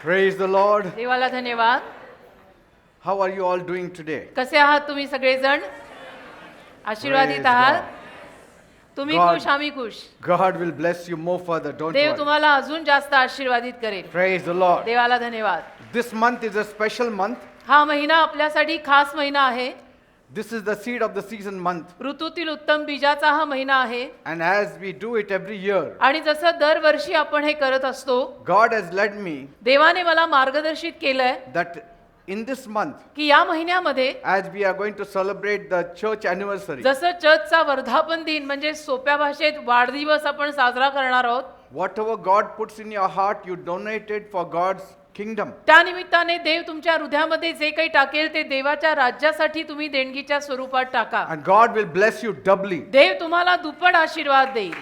Praise the Lord. देवाला धन्यवाद. How are you all doing today? कसे आहात तुम्ही सगळेजण? आशीर्वादित Praise आहात? God. तुम्ही God. खुश, आम्ही खुश. God will bless you more further. Don't Dev worry. तुम्हाला अजून जास्त आशीर्वादित करेल. Praise the Lord. देवाला धन्यवाद. This month is a special month. हा महिना आपल्यासाठी खास महिना आहे. This is the seed of the season month. ऋतूतील उत्तम बीजाचा हा महिना आहे. And as we do it every year, आणि जसं दरवर्षी आपण हे करत असतो, God has led me देवाने मला मार्गदर्शित केलंय that in this month, की या महिन्यामध्ये as we are going to celebrate the church anniversary, जसं चर्चचा वर्धापन दिन म्हणजे सोप्या भाषेत वाढदिवस आपण साजरा करणार आहोत, whatever God puts in your heart, you donate it for God's kingdom. त्या निमित्ताने देव तुमच्या हृदयामध्ये जे काही टाकेल ते देवाच्या राज्यासाठी तुम्ही देणगीच्या स्वरूपात टाका. And God will bless you doubly. देव तुम्हाला दुप्पट आशीर्वाद देईल.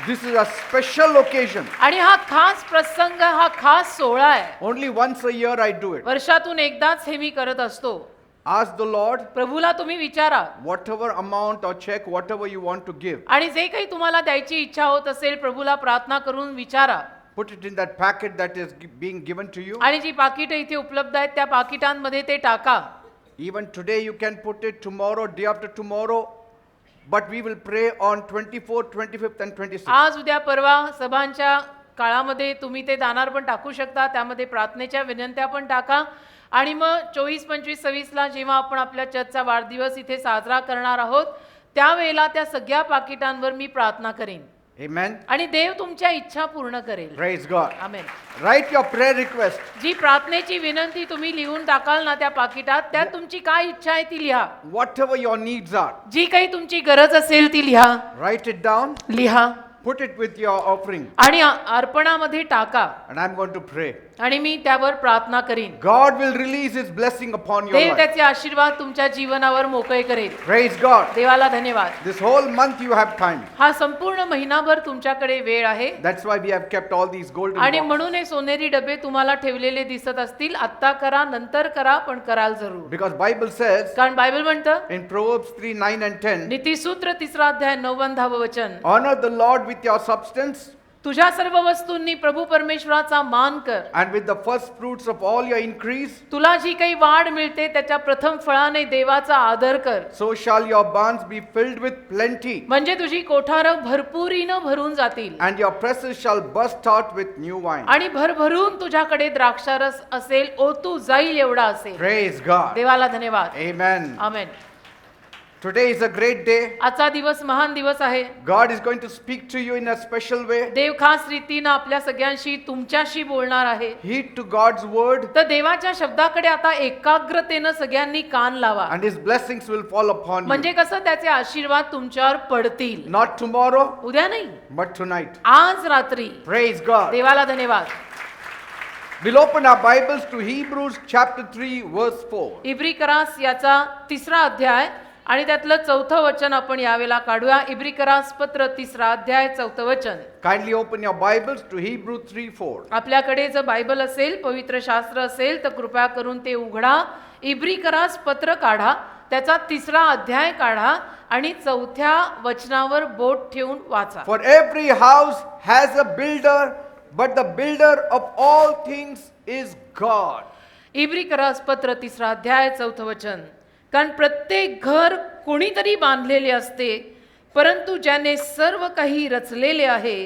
This is a special occasion. आणि हा खास प्रसंग, हा खास सोहळा आहे. Only once a year I do it. वर्षातून एकदाच हे मी करत असतो. Ask the Lord प्रभूला तुम्ही विचारा whatever amount or check, whatever you want to give. आणि जे काही तुम्हाला द्यायची इच्छा होत असेल प्रभूला प्रार्थना करून विचारा. Put it in that packet that is being given to you. आणि जी पाकिटं इथे उपलब्ध आहेत त्या पाकिटांमध्ये ते टाका. Even today you can put it, tomorrow, day after tomorrow. But we will pray on 24th, 25th and 26th. आज उद्या परवा सभांच्या काळामध्ये तुम्ही ते दानार पण टाकू शकता. त्यामध्ये प्रार्थनेच्या विनंत्या पण टाका. आणि मग 24, 25, 26 ला जेव्हा आपण आपल्या चर्चचा वाढदिवस इथे साजरा करणार आहोत त्यावेळेला त्या सगळ्या पाकिटांवर मी प्रार्थना करेन. Amen. आणि देव तुमच्या इच्छा पूर्ण करेल. Praise God. Amen. Write your prayer request. जी प्रार्थनेची विनंती तुम्ही लिहून टाकाल ना त्या पाकिटात, त्यात तुमची काय इच्छा आहे ती लिहा. Whatever your needs are. जी काही तुमची गरज असेल ती लिहा. Write it down. लिहा Put it with your offering. आणि अर्पणामध्ये टाका. And I'm going to pray. आणि मी त्यावर प्रार्थना करीन. God will release His blessing upon your Dev life. त्याचे आशीर्वाद तुमच्या जीवनावर मोकळे करेल. Praise God. देवाला धन्यवाद. This whole month you have time. हा संपूर्ण महिनाभर तुमच्याकडे वेळ आहे. That's why we have kept all these golden आणि boxes. म्हणून हे सोनेरी डबे तुम्हाला ठेवलेले दिसत असतील. आत्ता करा, नंतर करा, पण कराल जरूर. Because Bible says कारण बायबल म्हणतं in Proverbs 3, 9 and 10, नीतिसूत्र 3 अध्याय 9 वचन, honor the Lord with your substance तुझ्या सर्व वस्तूंनी प्रभू परमेश्वराचा मान कर. and with the first fruits of all your increase. तुला जी काही वाढ मिळते त्याच्या प्रथम फळाने देवाचा आदर कर. So shall your barns be filled with plenty, म्हणजे तुझी कोठारं भरपुरीनं भरून जातील. and your presses shall burst out with new wine. आणि भरभरून तुझ्याकडे द्राक्षारस असेल, ओतू जाईल एवढा असेल. Praise God. देवाला धन्यवाद. Amen. Amen. Today is a great day. आजचा दिवस महान दिवस आहे. God is going to speak to you in a special way. देव खास रीतीनं आपल्या सगळ्यांशी तुमच्याशी बोलणार आहे. Heed to God's word, तर देवाच्या शब्दाकडे आता एकाग्रतेनं सगळ्यांनी कान लावा. and His blessings will fall upon you. म्हणजे कसं त्याचे आशीर्वाद तुमच्यावर पडतील. Not tomorrow, उद्या नाही, but tonight. आज रात्री. Praise God. देवाला धन्यवाद. We'll open our Bibles to Hebrews chapter 3 verse 4. इब्रिकरास याचा 3 अध्याय आणि त्यातलं 4 वचन आपण यावेळेला काढूया. इब्रिकरास पत्र 3 अध्याय 4 वचन. Kindly open your Bibles to Hebrews 3:4. आपल्याकडे जर बायबल असेल, पवित्र शास्त्र असेल तर कृपया करून ते उघडा. इब्रिकरास पत्र काढा, त्याचा 3 अध्याय काढा आणि 4थ्या वचनावर बोट ठेवून वाचा. For every house has a builder, but the builder of all things is God. इब्रिकरास पत्र 3 अध्याय 4 वचन. कारण प्रत्येक घर कोणीतरी बांधलेले असते, परंतु ज्याने सर्व काही रचलेले आहे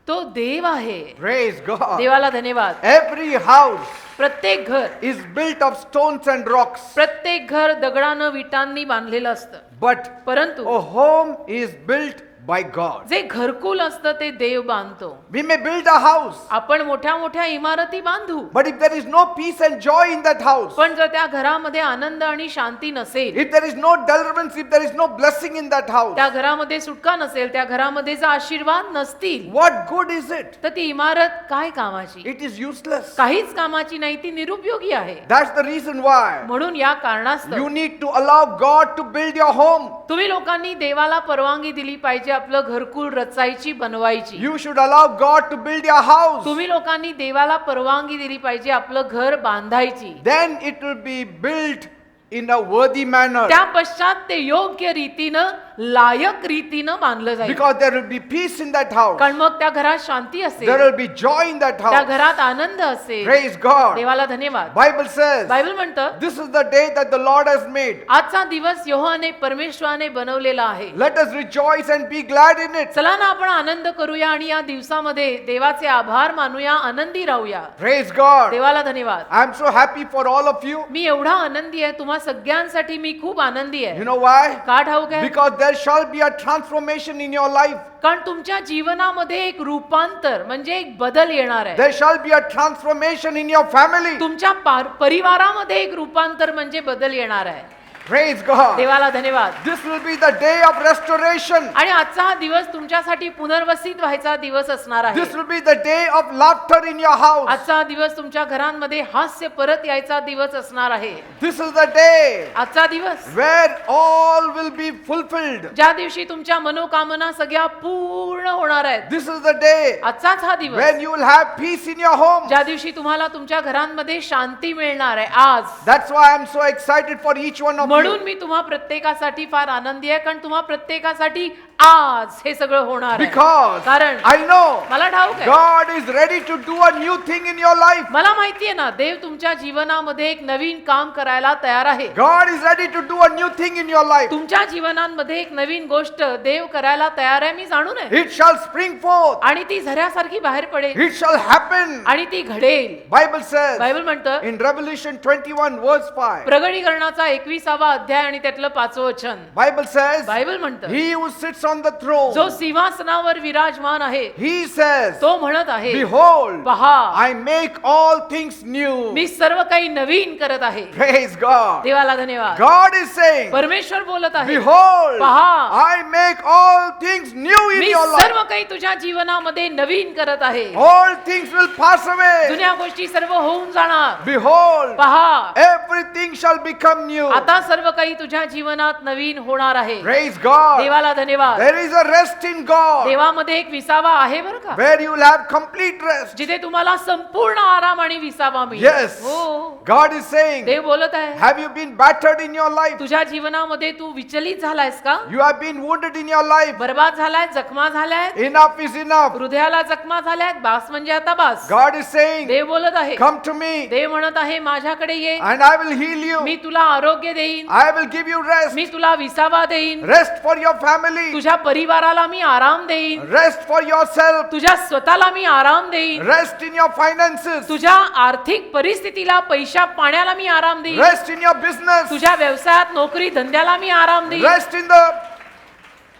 तो देव आहे. Praise God. देवाला धन्यवाद. Every house प्रत्येक घर, is built of stones and rocks, प्रत्येक घर दगडानं विटांनी बांधलेलं असतं. but परंतु a home is built by God. जे घरकुल असतं ते देव बांधतो. We may build a house, आपण मोठ्या मोठ्या इमारती बांधू, but if there is no peace and joy in that house, पण जर त्या घरामध्ये आनंद आणि शांती नसेल, if there is no deliverance, if there is no blessing in that house, त्या घरामध्ये सुटका नसेल, त्या घरामध्ये जर आशीर्वाद नसतील, what good is it? तर ती इमारत काय कामाची? It is useless. काहीच कामाची नाही, ती निरुपयोगी आहे. That's the reason why म्हणून या कारणास्तव you need to allow God to build your home. तुम्ही लोकांनी देवाला परवानगी दिली पाहिजे आपलं घरकुल रचायची, बनवायची. You should allow God to build your house. तुम्ही लोकांनी देवाला परवानगी दिली पाहिजे आपलं घर बांधायची. Then it will be built in a worthy manner. त्या पश्चात ते योग्य रीतीनं लायक रीतीनं बांधलं जाईल. Because there will be peace in that house. कारण मग त्या घरात शांती There असेल, will be joy in that त्या house. घरात आनंद असेल. Praise God. देवाला धन्यवाद. Bible says, बायबल म्हणतं this is the day that the Lord has made. आजचा दिवस यहोवाने परमेश्वराने बनवलेला आहे. Let us rejoice and be glad in it. चला ना आपण आनंद करूया आणि या दिवसामध्ये देवाचे आभार मानूया, आनंदी राहूया. Praise God. देवाला धन्यवाद. I am so happy for all of you. मी एवढा आनंदी आहे, तुम्हा सगळ्यांसाठी मी खूप आनंदी आहे. You know why? का ठाऊक आहे? Because there shall be a transformation in your life. कारण तुमच्या जीवनामध्ये एक रूपांतर म्हणजे एक बदल येणार आहे. There shall be a transformation in your family. तुमच्या परिवारामध्ये एक रूपांतर म्हणजे बदल येणार आहे. Praise God. देवाला धन्यवाद. This will be the day of restoration. आणि आजचा हा दिवस तुमच्यासाठी पुनर्वसित व्हायचा दिवस असणार आहे. This will be the day of laughter in your house. आजचा हा दिवस तुमच्या घरांमध्ये हास्य परत यायचा दिवस असणार आहे. This is the day आजचा दिवस where all will be fulfilled. ज्या दिवशी तुमच्या मनोकामना सगळ्या पूर्ण होणार आहेत. This is the day आजचाच हा दिवस when you will have peace in your home. ज्या दिवशी तुम्हाला तुमच्या घरांमध्ये शांती मिळणार आहे. आज That's why I'm so excited for each one of म्हणून you. मी तुम्हा प्रत्येकासाठी फार आनंदी आहे, कारण तुम्हा प्रत्येकासाठी आज हे सगळं होणार आहे. Because कारण I know मला ठाऊक आहे God is ready to do a new thing in your life. मला माहितीये ना देव तुमच्या जीवनामध्ये एक नवीन काम करायला तयार आहे. God is ready to do a new thing in your life. तुमच्या जीवनांमध्ये एक नवीन गोष्ट देव करायला तयार आहे. मी जाणून आहे It shall spring forth. आणि ती झऱ्यासारखी बाहेर पडेल It shall happen. आणि ती घडेल. Bible says बायबल म्हणतं in Revelation 21 verse 5. प्रगटीकरणाचा 21वा अध्याय आणि त्यातलं 5वं वचन. Bible says बायबल म्हणतं he who sits on the throne, जो सिंहासनावर विराजमान आहे he says, तो म्हणत आहे behold, पहा I make all things new. मी सर्व काही नवीन करत आहे. Praise God. देवाला धन्यवाद. God is saying, परमेश्वर बोलत आहे behold, पहा I make all things new in me your life. सर्व काही तुझ्या जीवनामध्ये नवीन करत आहे. All things will pass away. जुन्या गोष्टी सर्व होऊन जाणार. Behold, पहा everything shall become new. आता सर्व काही तुझ्या जीवनात नवीन होणार आहे. Praise God. देवाला धन्यवाद. There is a rest in God देवामध्ये एक विसावा आहे बरं का, where you will have complete rest. जिथे तुम्हाला संपूर्ण आराम आणि विसावा मिळेल. Yes. हो, God is saying, देव बोलत आहे have you been battered in your life? तुझ्या जीवनामध्ये तू विचलित झालायस का, You have been wounded in your life. बर्बाद झालाय, जखमा झालाय, Enough is enough. हृदयाला जखमा झाल्यात, बास म्हणजे आता बास. God is saying, देव बोलत आहे come to me देव म्हणत आहे माझ्याकडे ये, and I will heal you. मी तुला आरोग्य देईन, I will give you rest. मी तुला विसावा देईन, Rest for your family. तुझ्या परिवाराला मी आराम देईन, Rest for yourself. तुझ्या स्वतःला मी आराम देईन, Rest in your finances. तुझ्या आर्थिक परिस्थितीला, पैशा पाण्याला मी आराम देईन, Rest in your business. तुझ्या व्यवसायात नोकरी धंद्याला मी आराम देईन. Rest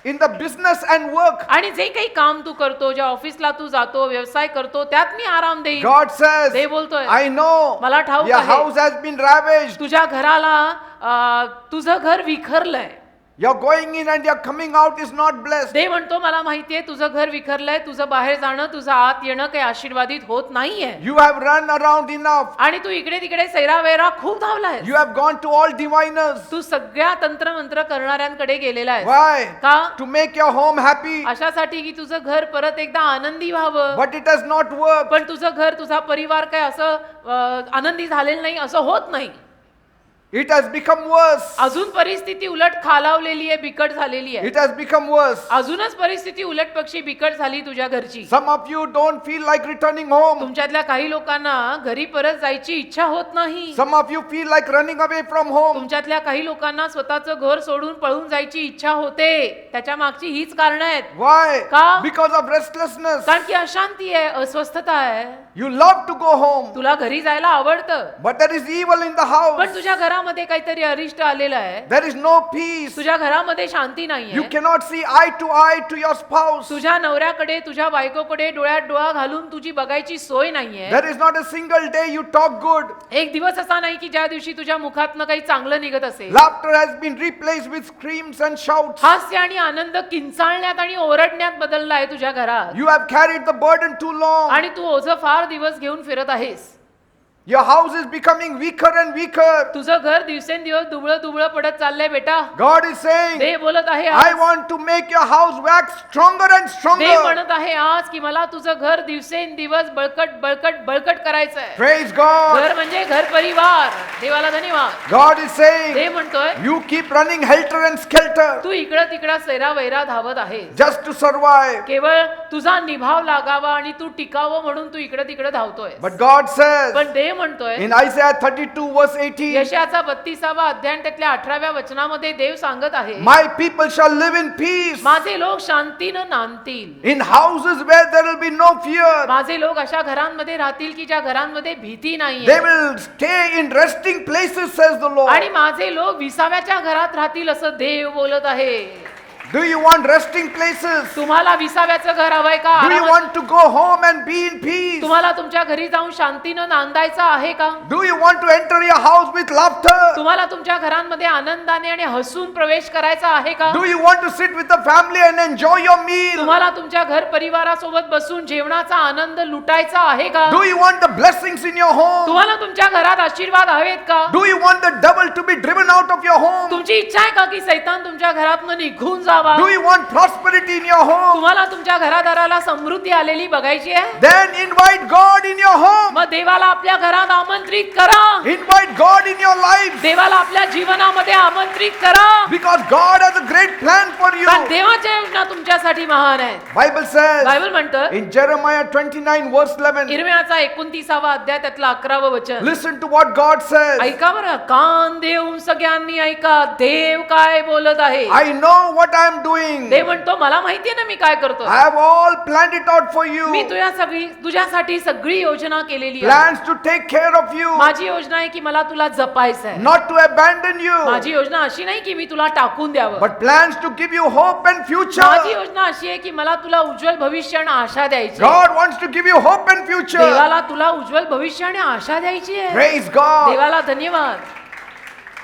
in the business and work. आणि जे काही काम तू करतो, ज्या ऑफिसला तू जातो, व्यवसाय करतो, त्यात मी आराम देईन. God says, देव बोलतोय I know मला ठाऊक your आहे. house has been ravaged. तुझ्या घराला तुझं घर विखरलंय. Your going in and your coming out is not blessed. देव म्हणतो मला माहितीये तुझं घर विखरलंय, तुझं बाहेर जाणं, तुझं आत येणं काही आशीर्वादित होत नाहीये. You have run around enough. आणि तू इकडे तिकडे सैरावैरा खूप धावलाय. You have gone to all diviners. तू सगळ्या तंत्रमंत्र करणाऱ्यांकडे गेलेला आहे. Why? का? To make your home happy. अशासाठी की तुझं घर परत एकदा आनंदी व्हावं. But it has not worked. पण तुझं घर, तुझा परिवार काय असं आनंदी झालेलं नाही, असं होत नाही. It has become worse. अजून परिस्थिती उलट खालावलेली आहे, बिकट झालेली आहे. It has become worse. अजूनच परिस्थिती उलट पक्षी बिकट झाली तुझ्या घरची. Some of you don't feel like returning home. तुमच्यातल्या काही लोकांना घरी परत जायची इच्छा होत नाही. Some of you feel like running away from home. तुमच्यातल्या काही लोकांना स्वतःचं घर सोडून पळून जायची इच्छा होते. त्याच्या मागची हीच कारण आहेत. Why? का? Because of restlessness. कारण की अशांती आहे, अस्वस्थता आहे. You love to go home, तुला घरी जायला आवडतं, but there is evil in the house. पण तुझ्या घरामध्ये काहीतरी अरिष्ट आलेलं आहे. There is no peace. तुझ्या घरामध्ये शांती You नाहीये. cannot see eye to your spouse. तुझ्या नवऱ्याकडे, तुझ्या बायकोकडे डोळ्यात डोळा घालून तुझी बघायची सोय नाहीये. There is not a single day you talk good. एक दिवस असा नाही की ज्या दिवशी तुझ्या मुखातनं काही चांगलं निघत असेल. Laughter has been replaced with screams and shouts. हास्य आणि आनंद किंचाळण्यात आणि ओरडण्यात बदलला आहे तुझ्या घरात. You have carried the burden too long. आणि तू ओझं फार दिवस घेऊन फिरत आहेस. Your house is becoming weaker and weaker. तुझं घर दिवसेंदिवस दुबळं दुबळं पडत चाललंय बेटा. God is saying, देव बोलत आहे I आज. want to make your house wax stronger and Dev stronger. म्हणत आहे आज की मला तुझं घर दिवसेंदिवस बळकट बळकट बळकट करायचं आहे. Praise God. घर म्हणजे घर परिवार. देवाला धन्यवाद. God is saying, देव म्हणतोय you keep running helter and skelter तू इकडं तिकडं सैरा वैरा धावत आहे. just to survive. केवळ तुझा निभाव लागावा आणि तू टिकावं म्हणून तू इकडं तिकडं धावतोय. But God says पण देव म्हणतोय in Isaiah 32 verse 18, यशाचा 32वा अध्याय त्यातल्या 18व्या वचनामध्ये देव सांगत आहे my people shall live in peace माझे लोक शांतीनं नांदतील. in houses where there will be no fear. माझे लोक अशा घरांमध्ये राहतील की ज्या घरांमध्ये भीती They नाहीये. will stay in resting places, says the Lord. आणि माझे लोक विसाव्याच्या घरात राहतील असं देव बोलत आहे. Do you want resting places? तुम्हाला विसाव्याचं घर हवंय का? Do you want to go home and be in peace? तुम्हाला तुमच्या घरी जाऊन शांतीनं नांदायचं आहे का? Do you want to enter your house with laughter? तुम्हाला तुमच्या घरांमध्ये आनंदाने आणि हसून प्रवेश करायचा आहे का? Do you want to sit with the family and enjoy your meal? तुम्हाला तुमच्या घर परिवारासोबत बसून जेवणाचा आनंद लुटायचा आहे का? Do you want the blessings in your home? तुम्हाला तुमच्या घरात आशीर्वाद हवेत का? Do you want the devil to be driven out of your home? तुमची इच्छा आहे का की सैतान तुमच्या घरातनं निघून जावा? Do you want prosperity in your home? तुम्हाला तुमच्या घरादाराला समृद्धी आलेली बघायची आहे? Then invite God in your home. मग देवाला आपल्या घरात आमंत्रित करा. Invite God in your life. देवाला आपल्या जीवनामध्ये आमंत्रित करा. Because God has a great plan for you. कारण देवाच्या योजना तुमच्यासाठी महान आहेत. Bible says बायबल म्हणतं in Jeremiah 29 verse 11, इर्म्याचा 29वा अध्याय त्यातलं 11वं वचन. listen to what God says. ऐका बरं, कान देऊन सगळ्यांनी ऐका. देव काय बोलत आहे? I know what I am doing. देव म्हणतो मला माहितीये ना मी काय करतो. I have all planned it out for you. मी तुझ्यासाठी सगळी योजना केलेली आहे. Plans to take care of you, माझी योजना आहे की मला तुला जपायचं आहे. not to abandon you, माझी योजना अशी नाही की मी तुला टाकून द्यावं. but plans to give you hope and माझी future. योजना अशी आहे की मला तुला उज्ज्वल भविष्य आणि आशा द्यायची. God wants to give you hope and future. देवाला तुला उज्ज्वल भविष्य आणि आशा द्यायची आहे. Praise God. देवाला धन्यवाद.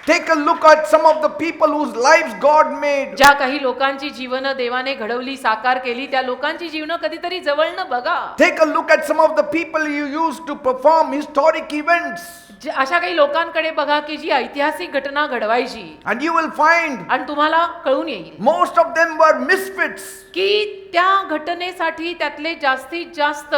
Take a look at some of the people whose lives God made. ज्या काही लोकांची जीवन देवाने घडवली साकार केली त्या लोकांची जीवन कधीतरी जवळनं बघा. Take a look at some of the people you used to perform historic events. अशा काही लोकांकडे बघा की जी ऐतिहासिक घटना घडवायची And you will find आणि तुम्हाला कळून येईल most of them were misfits. की त्या घटनेसाठी त्यातले जास्तीत जास्त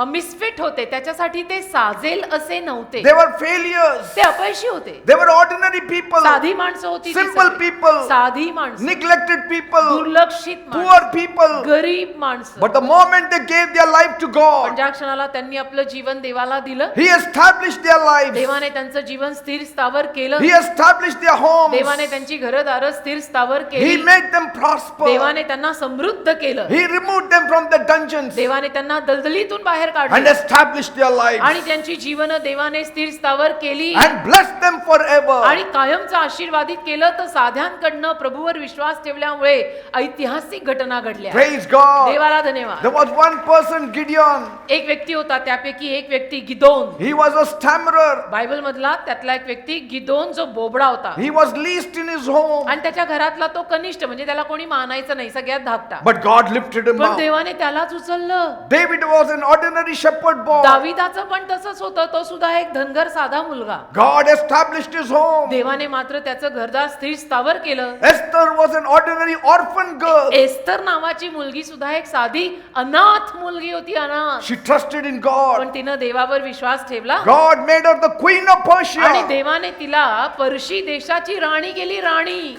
मिसफिट होते. त्याच्यासाठी ते साजेल असे नव्हते. They were failures. ते अपयशी होते. They were ordinary people. साधी माणसं होती ती Simple सगळी. people. साधी माणसं, Neglected people. दुर्लक्षित Poor माणसं, people. गरीब माणसं. But the moment they gave their life to पण God, ज्या क्षणाला त्यांनी आपलं जीवन देवाला दिलं He established their lives. देवाने त्यांचं जीवन स्थिर स्थावर केलं. He established their homes. देवाने त्यांची घरदारं स्थिर स्थावर He केली. made them prosper. देवाने त्यांना समृद्ध केलं. He removed them from the dungeons देवाने त्यांना दलदलीतून बाहेर and काढलं established their आणि lives त्यांची जीवन देवाने स्थिर स्थावर केली and blessed them forever. आणि कायमचं आशीर्वादित केलं. तर साध्यांकडनं प्रभूवर विश्वास ठेवल्यामुळे ऐतिहासिक घटना घडल्या. Praise God. देवाला धन्यवाद. There was one person, Gideon. एक व्यक्ती होता त्यापैकी एक व्यक्ती Gideon. He was a stammerer. Bible मधला त्यातला एक व्यक्ती गिदोन जो बोबडा होता He was least in his home. आणि त्याच्या घरातला तो कनिष्ठ म्हणजे त्याला कोणी मानायचं नाही, सगळ्यात धाकटा. But God lifted him पण up. देवाने त्यालाच उचललं. David was an ordinary shepherd boy. दाविदाचं पण तसंच होतं. तो सुद्धा एक धनगर साधा मुलगा. God established his home. देवाने मात्र त्याचं घरदार स्थिर स्थावर केलं. Esther was an ordinary orphan girl. Esther नावाची मुलगी सुद्धा एक साधी अनाथ मुलगी होती. अनाथ. She trusted in God. पण तिनं देवावर विश्वास ठेवला God made her the queen of आणि Persia. देवाने तिला पर्शी देशाची राणी केली. राणी.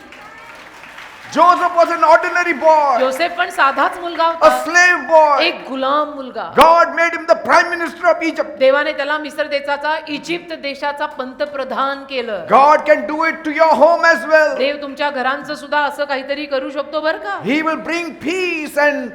Joseph was an ordinary boy, योसेफ पण साधाच मुलगा a होता. slave boy. एक गुलाम मुलगा. God made him the prime minister of Egypt. देवाने त्याला मिस्र देशाचा इजिप्त देशाचा पंतप्रधान केलं. God can do it to your home as well. देव तुमच्या घरांचं सुद्धा असं काहीतरी करू शकतो बरं का. He will bring peace and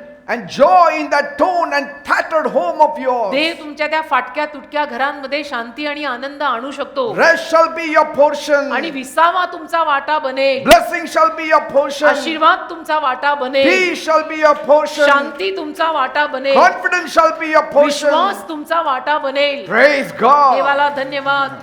joy in that torn and tattered home of yours. देव तुमच्या त्या फाटक्या तुटक्या घरांमध्ये शांती आणि आनंद आणू शकतो. Rest shall be your portion. आणि विसावा तुमचा वाटा बनेल. Blessing shall be your portion. आशीर्वाद तुमचा वाटा बनेल. Peace shall be your portion. शांती तुमचा वाटा बनेल. Confidence shall be your portion. विश्वास तुमचा वाटा बनेल. Praise God. देवाला धन्यवाद.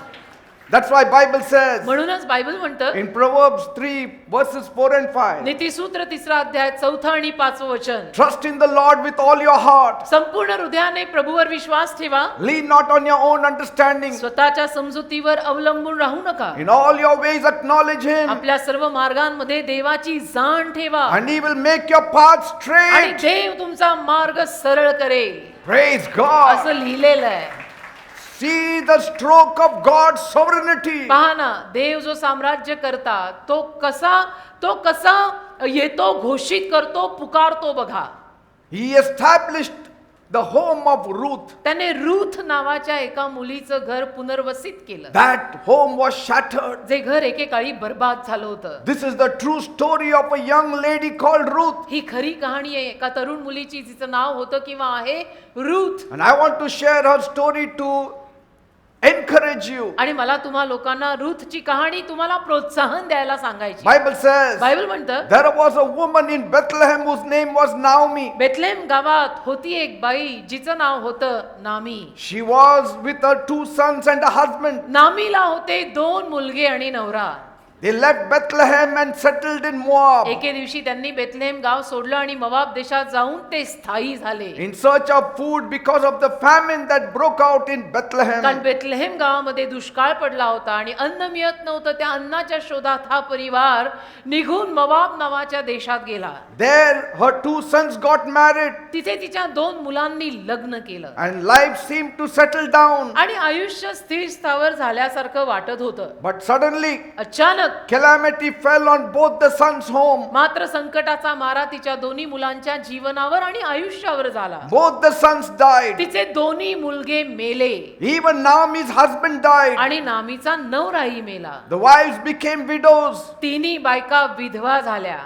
That's why Bible says म्हणूनच बायबल म्हणतं in Proverbs 3 verses 4 and 5, नीतिसूत्र 3 अध्याय 4 आणि 5 वचन, trust in the Lord with all your heart. संपूर्ण हृदयाने प्रभूवर विश्वास ठेवा, Lean not on your own understanding. स्वतःच्या समजुतीवर अवलंबून राहू नका, In all your ways acknowledge Him, आपल्या सर्व मार्गांमध्ये देवाची जाण ठेवा and He will make your path आणि straight. देव तुमचा मार्ग सरळ करेल, Praise God. असं लिहिलेलं आहे. See the stroke of God's sovereignty. पहा ना, देव जो साम्राज्य करता तो कसा येतो, घोषित करतो, पुकारतो बघा. He established the home of Ruth. त्याने रूथ नावाच्या एका मुलीचं घर पुनर्वसित केलं. That home was shattered. जे घर एकेकाळी बर्बाद झालं होतं. This is the true story of a young lady called Ruth. ही खरी कहाणी आहे एका तरुण मुलीची, जिचं नाव होतं किंवा आहे Ruth. And I want to share her story to encourage you. आणि मला तुम्हा लोकांना रूथची कहाणी तुम्हाला प्रोत्साहन द्यायला सांगायची. Bible says बायबल म्हणतं there was a woman in Bethlehem whose name was Naomi. Bethlem गावात होती एक बाई जिचं नाव होतं नामी. She was with her 2 sons and a husband. नामीला होते 2 मुलगे आणि नवरा. They left Bethlehem and settled in Moab एके दिवशी त्यांनी बेथलेम गाव सोडलं आणि मोवाब देशात जाऊन ते स्थायी झाले. in search of food because of the famine that broke out in कारण Bethlehem. बेथलेम गावामध्ये दुष्काळ पडला होता आणि अन्न मिळत नव्हतं. त्या अन्नाच्या शोधात हा परिवार निघून मोवाब नावाच्या देशात गेला. There her 2 sons got married तिथे तिच्या 2 मुलांनी लग्न केलं and life seemed to settle down. आणि आयुष्य स्थिर स्थावर झाल्यासारखं वाटत होतं. But suddenly अचानक calamity fell on both the sons' home. मात्र संकटाचा मारा तिच्या दोन्ही मुलांच्या जीवनावर आणि आयुष्यावर झाला. Both the sons died. तिचे दोन्ही मुलगे मेले Even Naomi's husband died. आणि नामीचा नवराही मेला. The wives became widows. तिन्ही बायका विधवा झाल्या.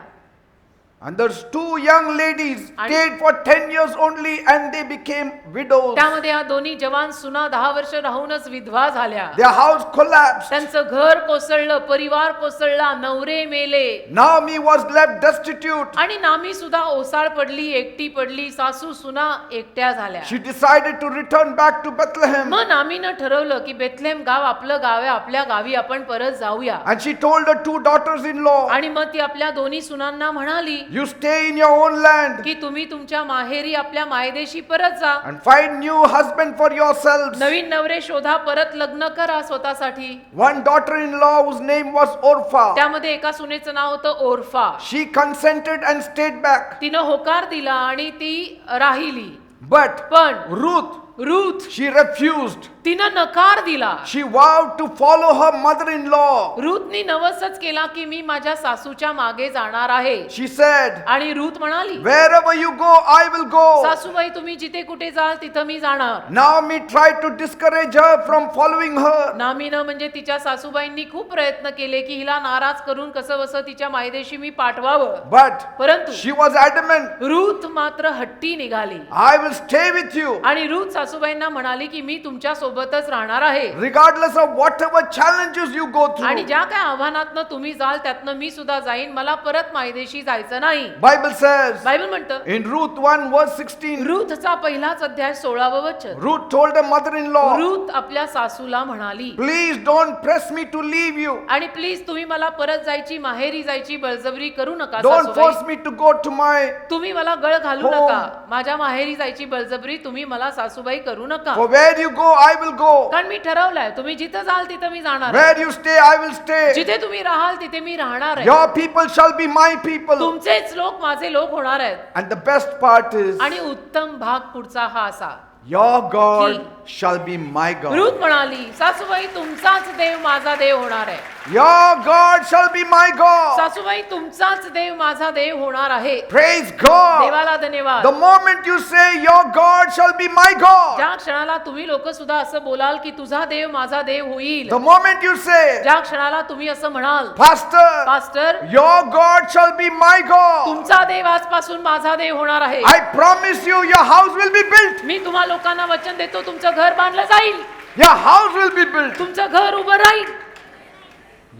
And those 2 young ladies stayed for 10 years only and they became widows. त्यामध्ये या दोन्ही जवान सुना 10 वर्ष राहूनच विधवा झाल्या. Their house collapsed. त्यांचं घर कोसळलं, परिवार कोसळला, नवरे मेले Naomi was left destitute. आणि नामी सुद्धा ओसाळ पडली, एकटी पडली. सासू सुना एकट्या झाल्या. She decided to return back to Bethlehem. मग नामीनं ठरवलं की बेथलेम गाव आपलं गाव आहे, आपल्या गावी आपण परत जाऊया. And she told her 2 daughters-in-law, आणि मग ती आपल्या दोन्ही सुनांना म्हणाली you stay in your own land की तुम्ही तुमच्या माहेरी आपल्या मायदेशी परत जा. and find new husband for yourselves. नवीन नवरे शोधा, परत लग्न करा स्वतःसाठी. One daughter-in-law whose name was Orpha. त्यामध्ये एका सुनेचं नाव होतं ओरफा. She consented and stayed back. तिनं होकार दिला आणि ती राहिली. But पण रूथ she refused. तिनं नकार दिला. She vowed to follow her mother-in-law. रूथनी नवसच केला की मी माझ्या सासूच्या मागे जाणार आहे. She said, आणि रूथ म्हणाली, wherever you go, I will go. सासूबाई तुम्ही जिथे कुठे जाल तिथं मी जाणार. Naomi tried to discourage her from following her. नामीनं म्हणजे तिच्या सासूबाईंनी खूप प्रयत्न केले की हिला नाराज करून कसं बसं तिच्या मायदेशी मी पाठवावं. But परंतु she was adamant. रूथ मात्र हट्टी निघाली I will stay with you. आणि रूथ सासूबाईंना म्हणाली की मी तुमच्या सोबतच राहणार आहे. Regardless of whatever challenges you go आणि through. ज्या काय आव्हानातनं तुम्ही जाल त्यातनं मी सुद्धा जाईन. मला परत मायदेशी जायचं नाही. Bible says बायबल म्हणतं in Ruth 1 verse 16, रूथचा पहिलाच अध्याय 16व वचन. Ruth told her mother-in-law, Ruth आपल्या सासूला म्हणाली, please don't press me to leave you. आणि प्लीज तुम्ही मला परत जायची, माहेरी जायची बळजबरी करू नका. Don't सासूबाई, force me to go to my, तुम्ही मला गळ घालू हो. नका. माझ्या माहेरी जायची बळजबरी तुम्ही मला सासूबाई करू नका. for where you go, I will go. कारण मी ठरवलंय तुम्ही जिथं जाल तिथं मी जाणार आहे. Where you stay, I will stay. जिथे तुम्ही राहाल तिथे मी राहणार आहे. Your people shall be my people. तुमचेच लोक माझे लोक होणार आहेत. And the best part is, आणि उत्तम भाग पुढचा हा असा, your God की shall be my God. Ruth म्हणाली, सासूबाई तुमचाच देव माझा देव होणार आहे. Your God shall be my God. सासूबाई तुमचाच देव माझा देव होणार आहे. Praise God. देवाला धन्यवाद. The moment you say your God shall be my God, ज्या क्षणाला तुम्ही लोक सुद्धा असं बोलाल की तुझा देव माझा देव होईल, the moment you say, ज्या क्षणाला तुम्ही असं म्हणाल, Pastor, pastor your God shall be my God, तुमचा देव आजपासून माझा देव होणार आहे. I promise you, your house will be built. मी तुम्हा लोकांना वचन देतो, तुमचं घर बांधलं जाईल, Your house will be built. तुमचं घर उभं राहील.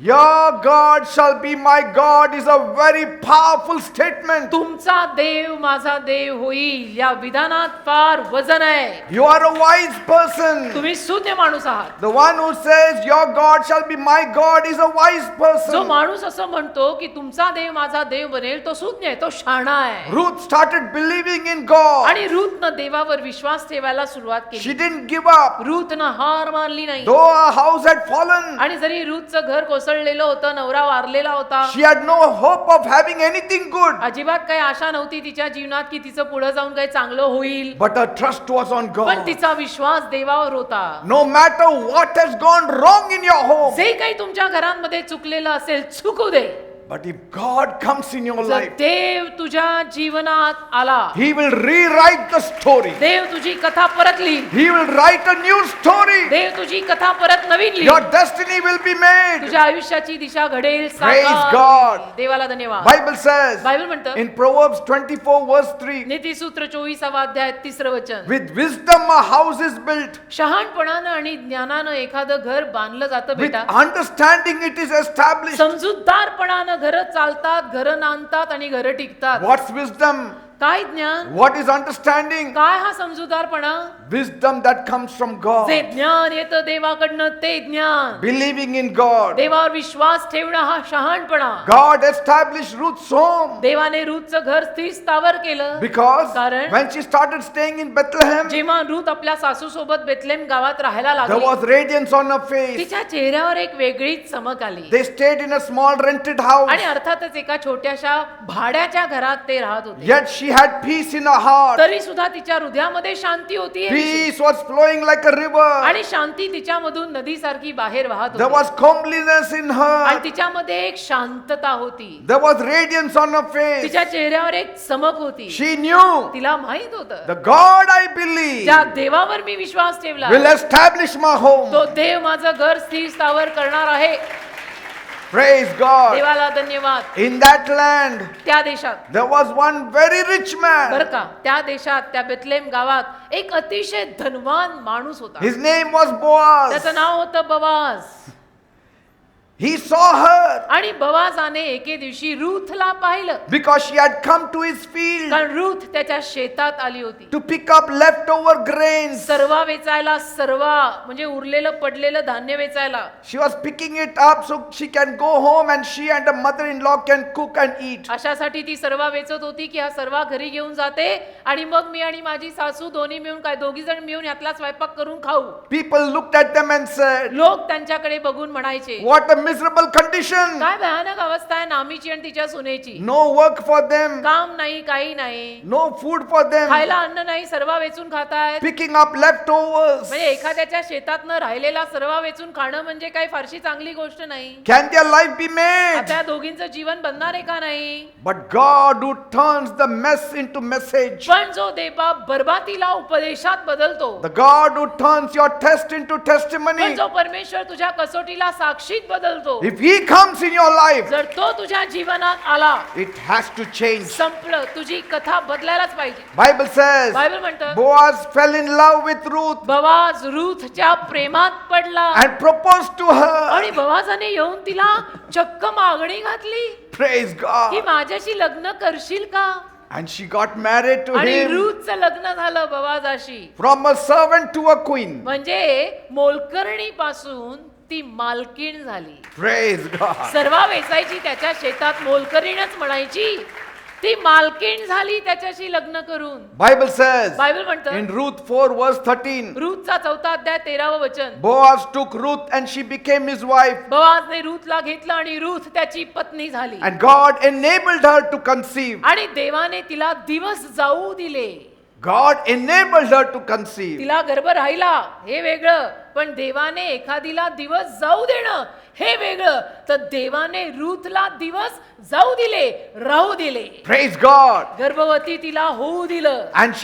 Your God shall be my God is a very powerful statement. तुमचा देव माझा देव होईल या विधानात फार वजन आहे. You are a wise person. तुम्ही शून्य माणूस आहात. The one who says your God shall be my God is a wise जो person. माणूस असं म्हणतो की तुमचा देव माझा देव बनेल तो शून्य आहे, तो शहाणा आहे. Ruth started believing in God. आणि रूथनं देवावर विश्वास ठेवायला सुरुवात She केली. didn't give up. रूथनं हार मानली नाही. Though her house had fallen, आणि जरी रूथचं घर कोसळलेलं होतं, नवरा वारलेला होता, she had no hope of having anything good. अजिबात काही आशा नव्हती तिच्या जीवनात की तिचं पुढे जाऊन काही चांगलं होईल. But her trust was on पण God. तिचा विश्वास देवावर होता. No matter what has gone wrong in your home, जे काही तुमच्या घरांमध्ये चुकलेलं असेल चुकू दे. but if God comes in your जर life, देव तुझ्या जीवनात आला, He will rewrite the story. देव तुझी कथा परत लिहिल. He will write a new story. देव तुझी कथा परत नवीन Your लिहिल. destiny will be made. तुझ्या आयुष्याची दिशा घडेल. Praise साकार God. होईल. देवाला धन्यवाद. Bible says बायबल म्हणतं in Proverbs 24 verse 3, नीतिसूत्र 24 अध्याय 3 वचन, with wisdom a house is built, शहाणपणानं आणि ज्ञानानं एखादं घर बांधलं जातं with बेटा. understanding it is established. समजूतदारपणानं घरं चालतात, घरं नांदतात आणि घरं टिकतात. What's wisdom? काय ज्ञान? What is understanding? काय हा समजूतदारपणा? Wisdom that comes from God. जे ज्ञान येतं देवाकडनं ते ज्ञान. Believing in God. देवावर विश्वास ठेवणं हा शहाणपणा. God established Ruth's home देवाने रूथचं घर स्थिर स्थावर केलं. because कारण when she started staying in Bethlehem, जेव्हा रूथ आपल्या सासू सोबत बेथलेम गावात राहायला there लागली, was radiance on her face. तिच्या चेहऱ्यावर एक वेगळीच चमक आली. They stayed in a small rented house. आणि अर्थातच एका छोट्याशा भाड्याच्या घरात ते राहत होते. Yet she had peace in her heart. तरी सुद्धा तिच्या हृदयामध्ये शांती होती. Peace was flowing like a river. आणि शांती तिच्यामधून नदीसारखी बाहेर वाहत There होती. was comeliness in आणि her. तिच्यामध्ये एक शांतता होती. There was radiance on her face. तिच्या चेहऱ्यावर एक चमक होती. She knew तिला माहित होतं, the God I believe ज्या देवावर मी विश्वास ठेवला will establish my home. तो देव माझं घर स्थिर स्थावर करणार आहे. Praise God. देवाला धन्यवाद. In that land, त्या देशात there was one very rich man. बर का, त्या देशात त्या बेथलेम गावात एक अतिशय धनवान माणूस होता. His name was Boaz. त्याचं नाव होतं बवाज. He saw her आणि बवाजाने एके दिवशी रूथला पाहिलं, because she had come to his field कारण रूथ त्याच्या शेतात आली होती. to pick up leftover grains. सर्वा वेचायला, सर्वा म्हणजे उरलेलं पडलेलं धान्य वेचायला. She was picking it up so she can go home and she and her mother-in-law can cook and eat. अशासाठी ती सर्वा वेचत होती की हा सर्वा घरी घेऊन जाते आणि मग मी आणि माझी सासू दोन्ही मिळून काय दोघी जण मिळून यातला स्वयंपाक करून खाऊ. People looked at them and said, लोक त्यांच्याकडे बघून म्हणायचे, what a miserable condition. काय भयानक अवस्था आहे नामीची आणि तिच्या सुनेची. No work for them, काम नाही, काही नाही, no food for them, खायला अन्न नाही, सर्वा वेचून खातायत. picking up leftovers. म्हणजे एखाद्याच्या शेतातनं राहिलेला सर्वा वेचून खाणं म्हणजे काही फारशी चांगली गोष्ट नाही. Can their life be made? आता या दोघींचं जीवन बनणार आहे का नाही? But God who turns the mess into message, पण जो देवा बरबातीला उपदेशात बदलतो, the God who turns your test into पण testimony, जो परमेश्वर तुझ्या कसोटीला साक्षीत बदलतो, if He comes in your life, जर तो तुझ्या जीवनात आला, it has to change. संपलं, तुझी कथा बदलायलाच पाहिजे. Bible says, बायबल म्हणतं Boaz fell in love with Ruth बवाज रूथच्या प्रेमात पडला and proposed to her. आणि बवाजाने येऊन तिला चक्क मागणी घातली Praise की God. माझ्याशी लग्न करशील का? And she got married to आणि him रूथचं लग्न झालं बवाजाशी. from a servant to a queen. म्हणजे मोलकर्णी पासून ती मालकीण झाली. Praise God. सर्वा वेचायची त्याच्या शेतात, मोलकरीणच म्हणायची, ती मालकीण झाली त्याच्याशी लग्न करून. Bible says बायबल म्हणतं in Ruth 4 verse 13, रूथचा 4 अध्याय 13 वचन, Boaz took Ruth and she became his wife. बवाजने रूथला घेतलं आणि रूथ त्याची पत्नी झाली. And God enabled her to conceive. आणि देवाने तिला दिवस जाऊ दिले. God enabled her to conceive. तिला गर्भ राहिला हे वेगळं, पण देवाने एखादीला दिवस जाऊ देणं हे वेगळं. तर देवाने रूथला दिवस जाऊ दिले, राहू दिले. Praise God. गर्भवती तिला होऊ दिलं And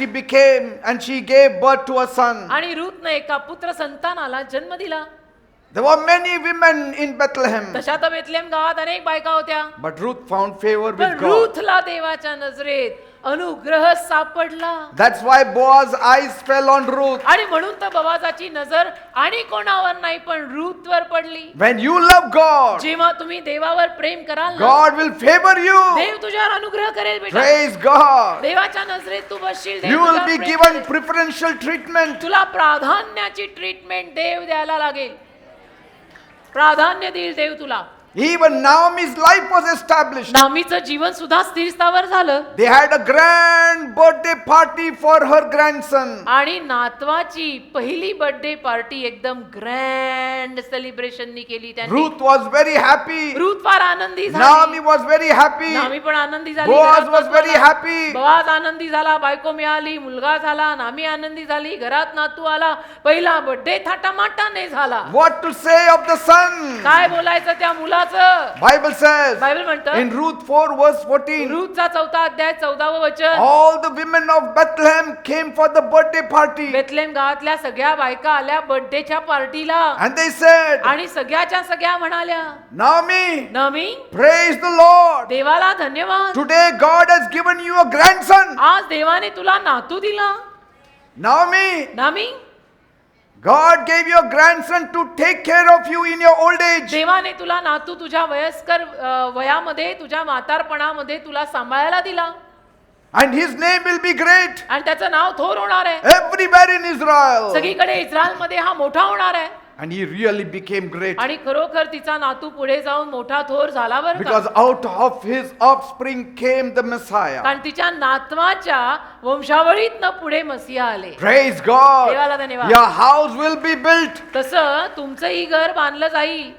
she gave birth to a son. आणि रूथने एका पुत्र संतानाला जन्म दिला. There were many women in Bethlehem, तशा तर बेथलेम गावात अनेक बायका होत्या, but Ruth found favor पण with God. रूथला देवाच्या नजरेत अनुग्रह सापडला. That's why Boaz's eyes fell on Ruth. आणि म्हणून तर बोआजाची नजर आणि कोणावर नाही पण रूथवर पडली. When you love God, जेव्हा तुम्ही देवावर प्रेम कराल ना, God will favor you. देव तुझ्यावर अनुग्रह करेल बेटा. Praise God. देवाच्या नजरेत तू बसशील. देव You will तुझ्यावर be प्रेम given करेल. preferential treatment. तुला प्राधान्याची ट्रीटमेंट देव द्यायला लागेल. प्राधान्य देईल देव तुला. Even Naomi's life was established. नामीचं जीवन सुद्धा स्थिरस्थावर झालं. They had a grand birthday party for her grandson. आणि नातवाची पहिली बर्थडे पार्टी एकदम ग्रँड सेलिब्रेशननी केली त्यांनी. Ruth was very happy. Ruth फार आनंदी Naomi झाली. was very happy. नामी पण आनंदी झाली. Boaz घरात was very नातू आला. happy. बोआज आनंदी झाला. बायको मिळाली. मुलगा झाला. नामी आनंदी झाली. घरात नातू आला. पहिला बर्थडे थाटामाटाने झाला. What to say of the son? काय बोलायचं त्या मुलाचं? Bible says बायबल म्हणतं in Ruth 4 verse 14, रूथचा 4 अध्याय 14 वचन. all the women of Bethlehem came for the birthday party. Bethlem गावातल्या सगळ्या बायका आल्या बर्थडेच्या पार्टीला. And they said, आणि सगळ्याच्या सगळ्या म्हणाल्या, Naomi, नामी praise the Lord. देवाला धन्यवाद. Today God has given you a grandson. आज देवाने तुला नातू दिला. Naomi, नामी God gave you a grandson to take care of you in your old age. देवाने तुला नातू तुझ्या वयस्कर वयामध्ये तुझ्या म्हातारपणामध्ये तुला सांभाळायला दिला. And his name will be great आणि त्याचं नाव थोर होणार आहे. everywhere in Israel. सगळीकडे इस्रायलमध्ये हा मोठा होणार आहे. And he really became great. आणि खरोखर तिचा नातू पुढे जाऊन मोठा थोर झाला बरं का. Because out of his offspring came the Messiah. कारण तिच्या नातवाच्या वंशावळीतनं पुढे मसीहा आले. Praise God. देवाला धन्यवाद. Your house will be built. तसं तुमचंही घर बांधलं जाईल.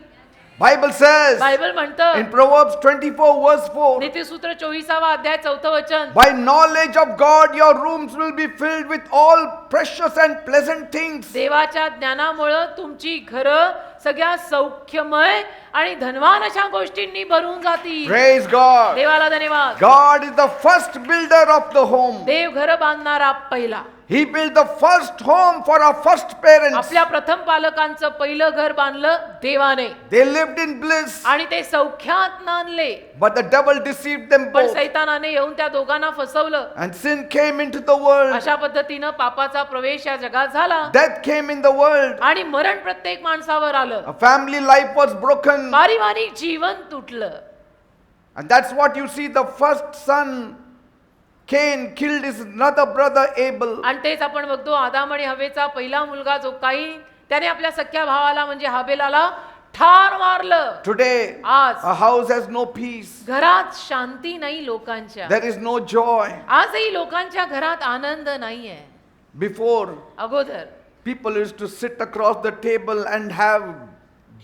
Bible says बायबल म्हणतं in Proverbs 24 verse 4, नीतिसूत्र 24 अध्याय 4 वचन. by knowledge of God your rooms will be filled with all precious and pleasant things. देवाच्या ज्ञानामुळं तुमची घरं सगळ्या सौख्यमय आणि धनवान अशा गोष्टींनी भरून जातील. Praise God. देवाला धन्यवाद. God is the first builder of the home. देव घर बांधणारा पहिला. He built the first home for our first parents. आपल्या प्रथम पालकांचं पहिलं घर बांधलं देवाने. They lived in bliss, आणि ते सौख्यात नांदले. but the devil deceived them पण both. सैतानाने येऊन त्या दोघांना फसवलं. And sin came into the world. अशा पद्धतीनं पापाचा प्रवेश या जगात झाला. Death came in the world. आणि मरण प्रत्येक माणसावर आलं. A family life was broken. पारिवारिक जीवन तुटलं. And that's what you see. The first son, Cain, killed his another brother Abel. आणि तेच आपण बघतो आदाम आणि हवेचा पहिला मुलगा जो काईन त्याने आपल्या सख्या भावाला म्हणजे हाबेलाला ठार मारलं. Today, आज a house has no peace. घरात शांती नाही लोकांच्या. There is no joy. आजही लोकांच्या घरात आनंद नाहीये. Before, अगोदर people used to sit across the table and have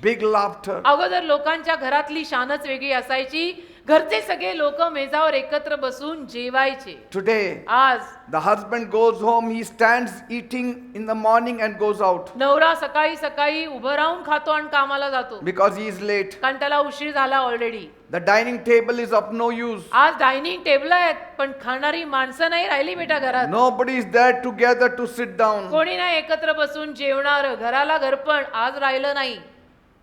big laughter. अगोदर लोकांच्या घरातली शानच वेगळी असायची. घरचे सगळे लोक मेजावर एकत्र बसून जेवायचे. Today, आज the husband goes home, he stands eating in the morning and goes out नवरा सकाळी सकाळी उभं राहून खातो आणि कामाला जातो. because he is late. कारण त्याला उशीर झाला already. The dining table is of no use. आज डायनिंग टेबल आहेत पण खाणारी माणसं नाही राहिली बेटा घरात. Nobody is there together to sit down. कोणी नाही एकत्र बसून जेवणार. घराला घरपण आज राहिलं नाही.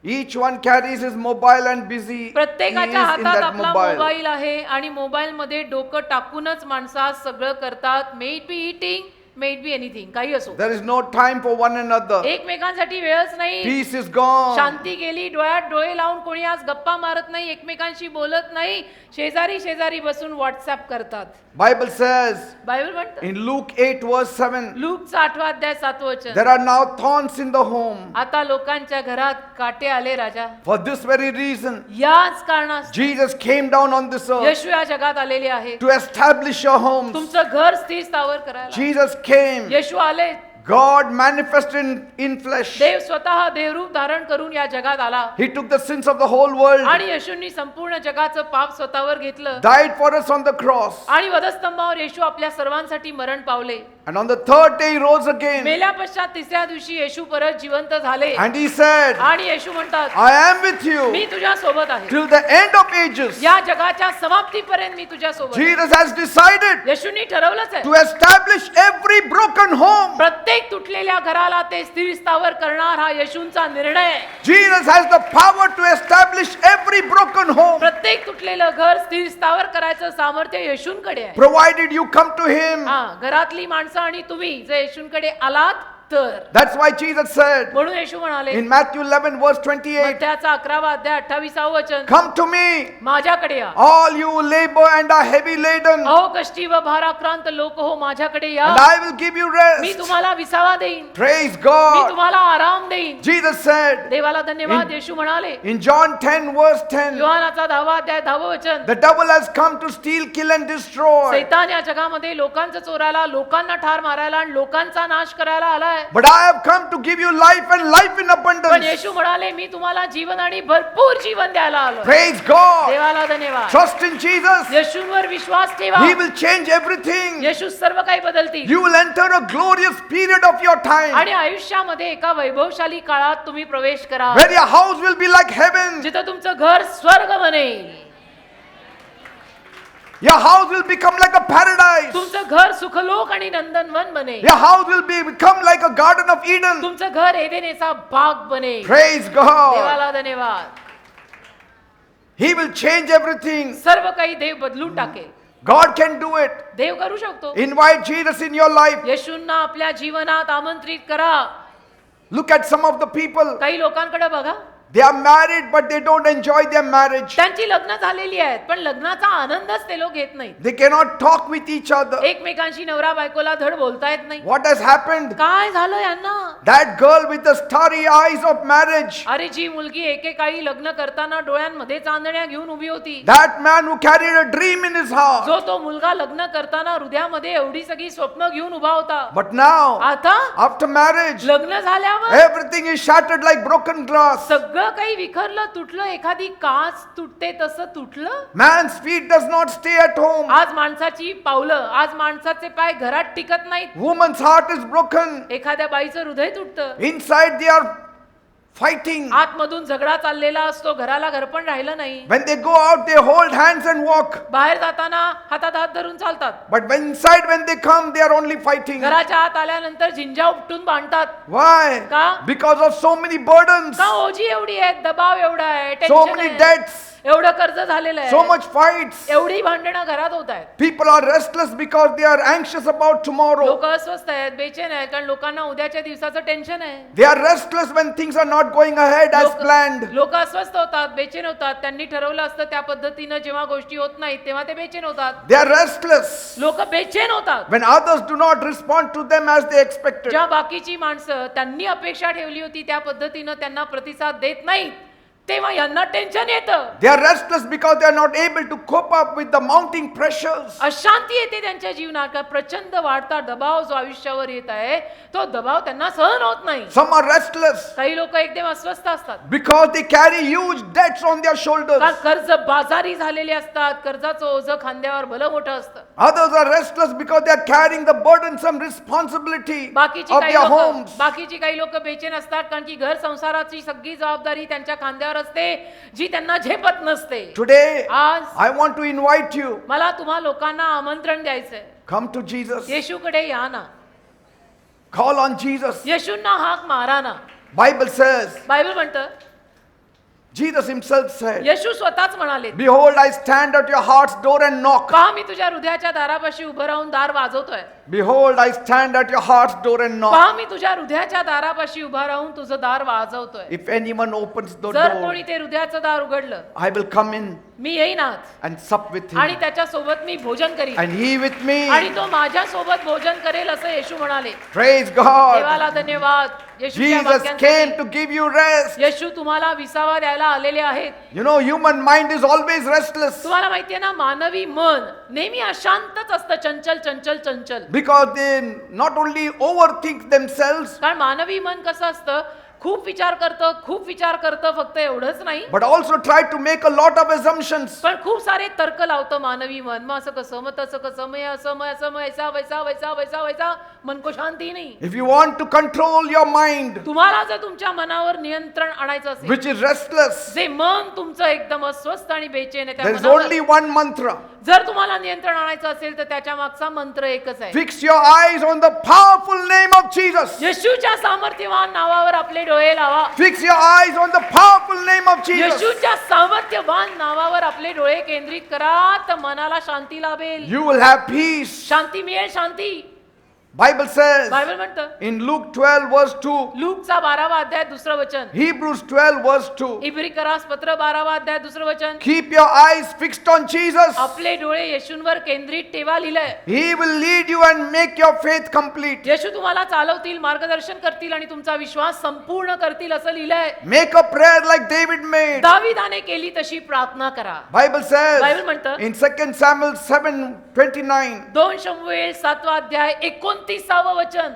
Each one carries his mobile and busy. He is प्रत्येकाच्या in हातात that आपला mobile. मोबाईल आहे आणि मोबाईल मध्ये डोकं टाकूनच माणसं आज सगळं करतात. May it be eating, may it be anything, काही असो. There is no time for one another. एकमेकांसाठी वेळच नाही. Peace is gone. शांती गेली. डोळ्यात डोळे लावून कोणी आज गप्पा मारत नाही. एकमेकांशी बोलत नाही. शेजारी शेजारी बसून व्हॉट्सअप करतात. Bible says बायबल म्हणतं in Luke 8 verse 7, लूकचा 8 अध्याय 7 वचन. there are now thorns in the home. आता लोकांच्या घरात काटे आले राजा. For this very reason, याच कारणास Jesus came down on this earth येशू या जगात आलेले आहेत. to establish your homes. तुमचं घर स्थिर स्थावर करायला. Jesus came. येशू आले. God manifested in flesh. देव स्वतः देवरूप धारण करून या जगात आला. He took the sins of the whole world, आणि येशूंनी संपूर्ण जगाचं पाप स्वतःवर घेतलं. died for us on the cross, आणि वधस्तंभावर येशू आपल्या सर्वांसाठी मरण पावले. And on the third day he rose again. मेल्या पश्चात तिसऱ्या दिवशी येशू परत जिवंत झाले And he said, आणि येशू म्हणतात I am with you मी तुझ्या सोबत आहे till the end of ages. या जगाच्या समाप्तीपर्यंत मी तुझ्या सोबत आहे. Jesus has decided येशूनी ठरवलंच आहे to establish every broken home. प्रत्येक तुटलेल्या घराला ते स्थिर स्थावर करणार हा येशूंचा निर्णय आहे. Jesus has the power to establish every broken home, प्रत्येक तुटलेलं घर स्थिर स्थावर करायचं सामर्थ्य येशूंकडे आहे. provided you come to him. हा घरातली माणसं आणि तुम्ही जर येशूंकडे आलात तर. That's why Jesus said म्हणून येशू म्हणाले in Matthew 11 verse 28, मत्थ्याचा 11वा अध्याय 28वा वचन come to me, माझ्याकडे या all you who labor and are heavy laden, अहो कष्टी व भाराक्रांत लोक हो माझ्याकडे या and I will give you me rest. तुम्हाला विसावा देईन Praise मी God. तुम्हाला आराम देईन. Jesus said देवाला धन्यवाद. In- येशू म्हणाले in John 10 verse 10, योहानाचा 10वा अध्याय 10वं वचन the devil has come to steal, kill and destroy. सैतान या जगामध्ये लोकांचं चोरायला लोकांना ठार मारायला आणि लोकांचा नाश करायला आलाय. But I have come to give you life and life in पण abundance. येशू म्हणाले मी तुम्हाला जीवन आणि भरपूर जीवन द्यायला आलो. Praise God. देवाला धन्यवाद. Trust in Jesus. येशूंवर विश्वास ठेवा. He will change everything. येशू सर्व काही बदलतील You will enter a glorious period of your time आणि आयुष्यामध्ये एका वैभवशाली काळात तुम्ही प्रवेश करा where your house will be like heaven. जिथं तुमचं घर स्वर्ग बनेल. Your house will become like a paradise. तुमचं घर सुखलोक आणि नंदनवन बनेल. Your house will become like a garden of Eden. तुमचं घर एदेनेचा बाग बनेल. Praise God. देवाला धन्यवाद. He will change everything. सर्व काही देव बदलून टाकेल. God can do it. देव करू शकतो. Invite Jesus in your life. येशूंना आपल्या जीवनात आमंत्रित करा. Look at some of the people. काही लोकांकडे बघा They are married but they don't enjoy their marriage. त्यांची लग्न झालेली आहेत पण लग्नाचा आनंदच ते लोक घेत नाहीत. They cannot talk with each other. एकमेकांशी नवरा बायकोला धड बोलता येत नाही. What has happened? काय झालं यांना? That girl with the starry eyes of marriage. अरे जी मुलगी एकेकाळी लग्न करताना डोळ्यांमध्ये चांदण्या घेऊन उभी होती. That man who carried a dream in his heart. जो तो मुलगा लग्न करताना हृदयामध्ये एवढी सगळी स्वप्न घेऊन उभा होता. But now, आता after marriage, लग्न झाल्यावर everything is shattered like broken glass. सगळं काही विखरलं तुटलं. एखादी काच तुटते तसं तुटलं. Man's feet does not stay at home. आज माणसाची पावलं आज माणसाचे पाय घरात टिकत नाहीत. Woman's heart is broken. एखाद्या बाईचं हृदय तुटतं. Inside they are fighting. आतमधून झगडा चाललेला असतो. घराला घरपण राहिलं नाही. When they go out, they hold hands and walk. बाहेर जाताना हातात हात धरून चालतात. But when they come, they are only fighting. घराच्या आत आल्यानंतर झिंजा उपटून बांधतात. Why? का? Because of so many burdens, का ओझी एवढी आहे, दबाव एवढा आहे, so टेन्शन many आहे, debts, एवढं कर्ज झालेलं so आहे, much fights. एवढी भांडणं घरात होत आहेत. People are restless because they are anxious about tomorrow. लोक अस्वस्थ आहेत, बेचैन आहेत, कारण लोकांना उद्याच्या दिवसाचं टेन्शन आहे. They are restless when things are not going ahead as planned. लोक अस्वस्थ होतात, बेचैन होतात. त्यांनी ठरवलं असतं त्या पद्धतीनं जेव्हा गोष्टी होत नाहीत तेव्हा ते बेचैन होतात. They are restless लोक बेचैन होतात when others do not respond to them as they expected. ज्या बाकीची माणसं त्यांनी अपेक्षा ठेवली होती त्या पद्धतीनं त्यांना प्रतिसाद देत नाहीत तेव्हा यांना टेन्शन येतं. They are restless because they are not able to cope up with the mounting pressures. अशांती येते त्यांच्या जीवनात. का प्रचंड वाढता दबाव जो आयुष्यावर येत आहे तो दबाव त्यांना सहन होत नाही. Some are restless काही लोक एकदम अस्वस्थ असतात because they carry huge debts on their shoulders. कारण कर्ज बाजारी झालेले असतात. कर्जाचं ओझं खांद्यावर भलं मोठं असतं. Others are restless because they are carrying the burdensome responsibility बाकीची of काही their लोक homes. बाकीची लोक बेचैन असतात कारण की घर संसाराची सगळी जबाबदारी त्यांच्या खांद्यावर असते जी त्यांना झेपत नसते. Today, आज I want to invite you. मला तुम्हा लोकांना आमंत्रण द्यायचंय. Come to Jesus. येशूकडे या ना. Call on Jesus. येशूंना हाक मारा ना. Bible says, बायबल म्हणतं Jesus himself said, येशू स्वतःच म्हणाले behold, I stand at your heart's door and knock. पहा मी तुझ्या हृदयाच्या दारापाशी उभं राहून दार वाजवतोय. Behold, I stand at your heart's door and knock. पहा मी तुझ्या हृदयाच्या दारापाशी उभा राहून तुझं दार वाजवतोय. If anyone opens the जर door, कोणी ते हृदयाचं दार उघडलं I will come in मी येईन आत and sup with आणि him, त्याच्या सोबत मी भोजन करीन and he with me. आणि तो माझ्या सोबत भोजन करेल असं येशू म्हणाले. Praise God. देवाला धन्यवाद. येशूच्या Jesus came वाक्यांसाठी. to give you rest. येशू तुम्हाला विसावा द्यायला आलेले आहेत. You know, human mind is always restless तुम्हाला माहितीये ना मानवी मन नेहमी अशांतच असतं. चंचल चंचल चंचल. because they not only overthink themselves कारण मानवी मन कसं असतं खूप विचार करतं फक्त एवढंच नाही but also try to make a lot of assumptions. पण खूप सारे तर्क लावतं मानवी मन. मग असं कसं मग तसं कसं मग असं मग असं मग ऐसा वैसा वैसा वैसा वैसा मन को शांति नहीं. If you want to control your mind, तुम्हाला जर तुमच्या मनावर नियंत्रण आणायचं असेल, which is restless, जे मन तुमचं एकदम अस्वस्थ आणि बेचैन आहे त्या there is मनावर, only one mantra. जर तुम्हाला नियंत्रण आणायचं असेल तर त्याच्या मागचा मंत्र एकच आहे. Fix your eyes on the powerful name of Jesus. येशूच्या सामर्थ्यवान नावावर आपले डोळे लावा. Fix your eyes on the powerful name of Jesus. येशूच्या सामर्थ्यवान नावावर आपले डोळे केंद्रित करा, तर मनाला शांती लाभेल, You will have peace. शांती मिळेल. शांती Bible says बायबल म्हणतं, in Luke 12 verse 2, लूकचा 12वा अध्याय दुसरं वचन, Hebrews 12 verse 2, इब्री करास पत्र 12वा अध्याय दुसरं वचन, keep your eyes fixed on Jesus. आपले डोळे येशूंवर केंद्रित ठेवा लिहिलंय. He will lead you and make your faith complete. येशू तुम्हाला चालवतील, मार्गदर्शन करतील आणि तुमचा विश्वास संपूर्ण करतील असं लिहिलंय. Make a prayer like David made. दाविदाने केली तशी प्रार्थना करा. Bible says बायबल म्हणतं, in 2 Samuel 7:29, 2 शमूएल 7वा अध्याय 29व वचन,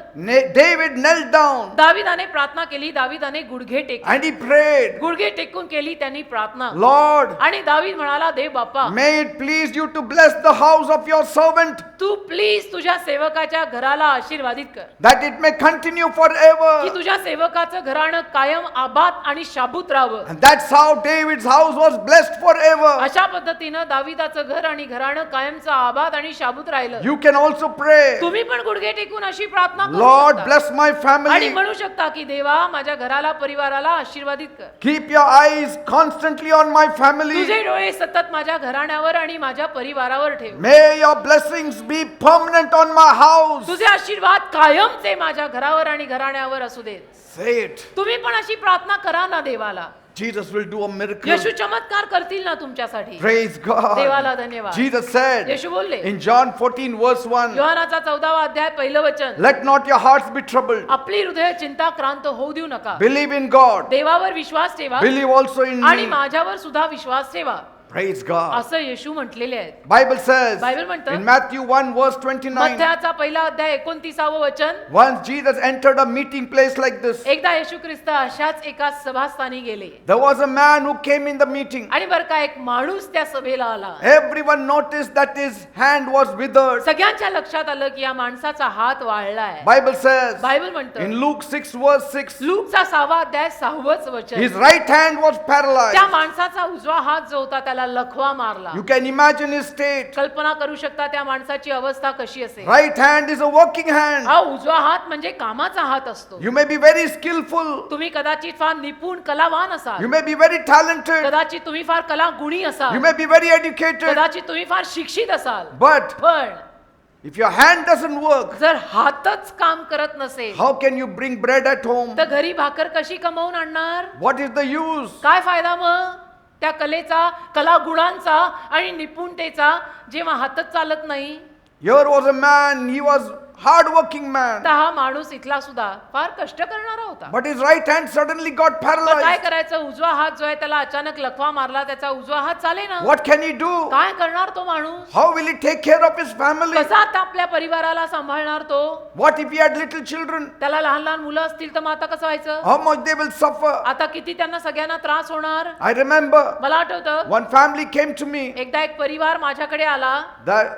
David knelt down दाविदाने प्रार्थना केली. दाविदाने गुडघे टेकले, and he prayed, गुडघे टेकून केली त्यांनी प्रार्थना. Lord, आणि दावीद म्हणाला, देव बाप्पा, may it please you to bless the house of your servant, तू प्लीज तुझ्या सेवकाच्या घराला आशीर्वादित कर, that it may continue की forever. तुझ्या सेवकाचं घराणं कायम आबाद आणि शाबूत राहावं. And that's how David's house was blessed forever. अशा पद्धतीनं दाविदाचं घर आणि घराणं कायमचं आबाद आणि शाबूत राहिलं. You can also pray, तुम्ही पण गुडघे टेकून अशी प्रार्थना करू Lord, शकता. bless my आणि family. म्हणू शकता की देवा माझ्या घराला परिवाराला आशीर्वादित कर. Keep your eyes constantly on my family. तुझे डोळे सतत माझ्या घराण्यावर आणि माझ्या परिवारावर ठेव. May your blessings be permanent on my house. तुझे आशीर्वाद कायमचे माझ्या घरावर आणि घराण्यावर असू देत. Say it. तुम्ही पण अशी प्रार्थना करा ना देवाला. Jesus will do a miracle. येशू चमत्कार करतील ना तुमच्यासाठी. Praise God. देवाला धन्यवाद. Jesus said येशू बोलले in John 14 verse 1, योहानाचा 14वा अध्याय पहिलं वचन, let not your hearts be troubled. आपली हृदय चिंताक्रांत होऊ देऊ नका. Believe in God. देवावर विश्वास ठेवा Believe also in आणि me. माझ्यावर सुद्धा विश्वास ठेवा. Praise God. असं येशू म्हटलेले आहेत. Bible says बायबल म्हणतं, in Matthew 1 verse 29, मत्थ्याचा पहिला अध्याय 29व वचन, once Jesus entered a meeting place like this, एकदा येशू ख्रिस्त अशाच एका सभास्थानी गेले there was a man who came in the meeting. आणि बरं का एक माणूस त्या सभेला आला. Everyone noticed that his hand was withered. सगळ्यांच्या लक्षात आलं की या माणसाचा हात वाळलाय. Bible says बायबल म्हणतं, in Luke 6 verse 6, लूकचा 6वा अध्याय 6वंच वचन, his right hand was paralyzed. त्या माणसाचा उजवा हात जो होता त्याला लखवा मारला. You can imagine his state. कल्पना करू शकता त्या माणसाची अवस्था कशी असेल. Right hand is a working hand. हा उजवा हात म्हणजे कामाचा हात असतो. You may be very skillful. तुम्ही कदाचित फार निपुण कलावान असाल, You may be very talented. कदाचित तुम्ही फार कला गुणी You असाल, may be very educated. कदाचित तुम्ही फार शिक्षित असाल, But पण if your hand doesn't work, जर हातच काम करत नसेल how can you bring bread at home? तर घरी भाकर कशी कमवून आणणार? What is the use? काय फायदा मग त्या कलेचा, कला गुणांचा आणि निपुणतेचा जेव्हा हातच चालत नाही? Here was a man, he was hard-working man. तर हा माणूस इथला सुद्धा फार कष्ट करणारा होता. But his right hand suddenly got तर काय paralyzed. करायचं? उजवा हात जो आहे त्याला अचानक लखवा मारला, त्याचा उजवा हात चाले ना. What can he do? काय करणार तो माणूस? How will he take care of his family? कसा आता आपल्या परिवाराला सांभाळणार तो? What if he had little children? त्याला लहान लहान मुलं असतील तर मग आता कसं व्हायचं? How much they will suffer? आता किती त्यांना सगळ्यांना त्रास होणार? I remember मला आठवतं one family came to me. एकदा एक परिवार माझ्याकडे आला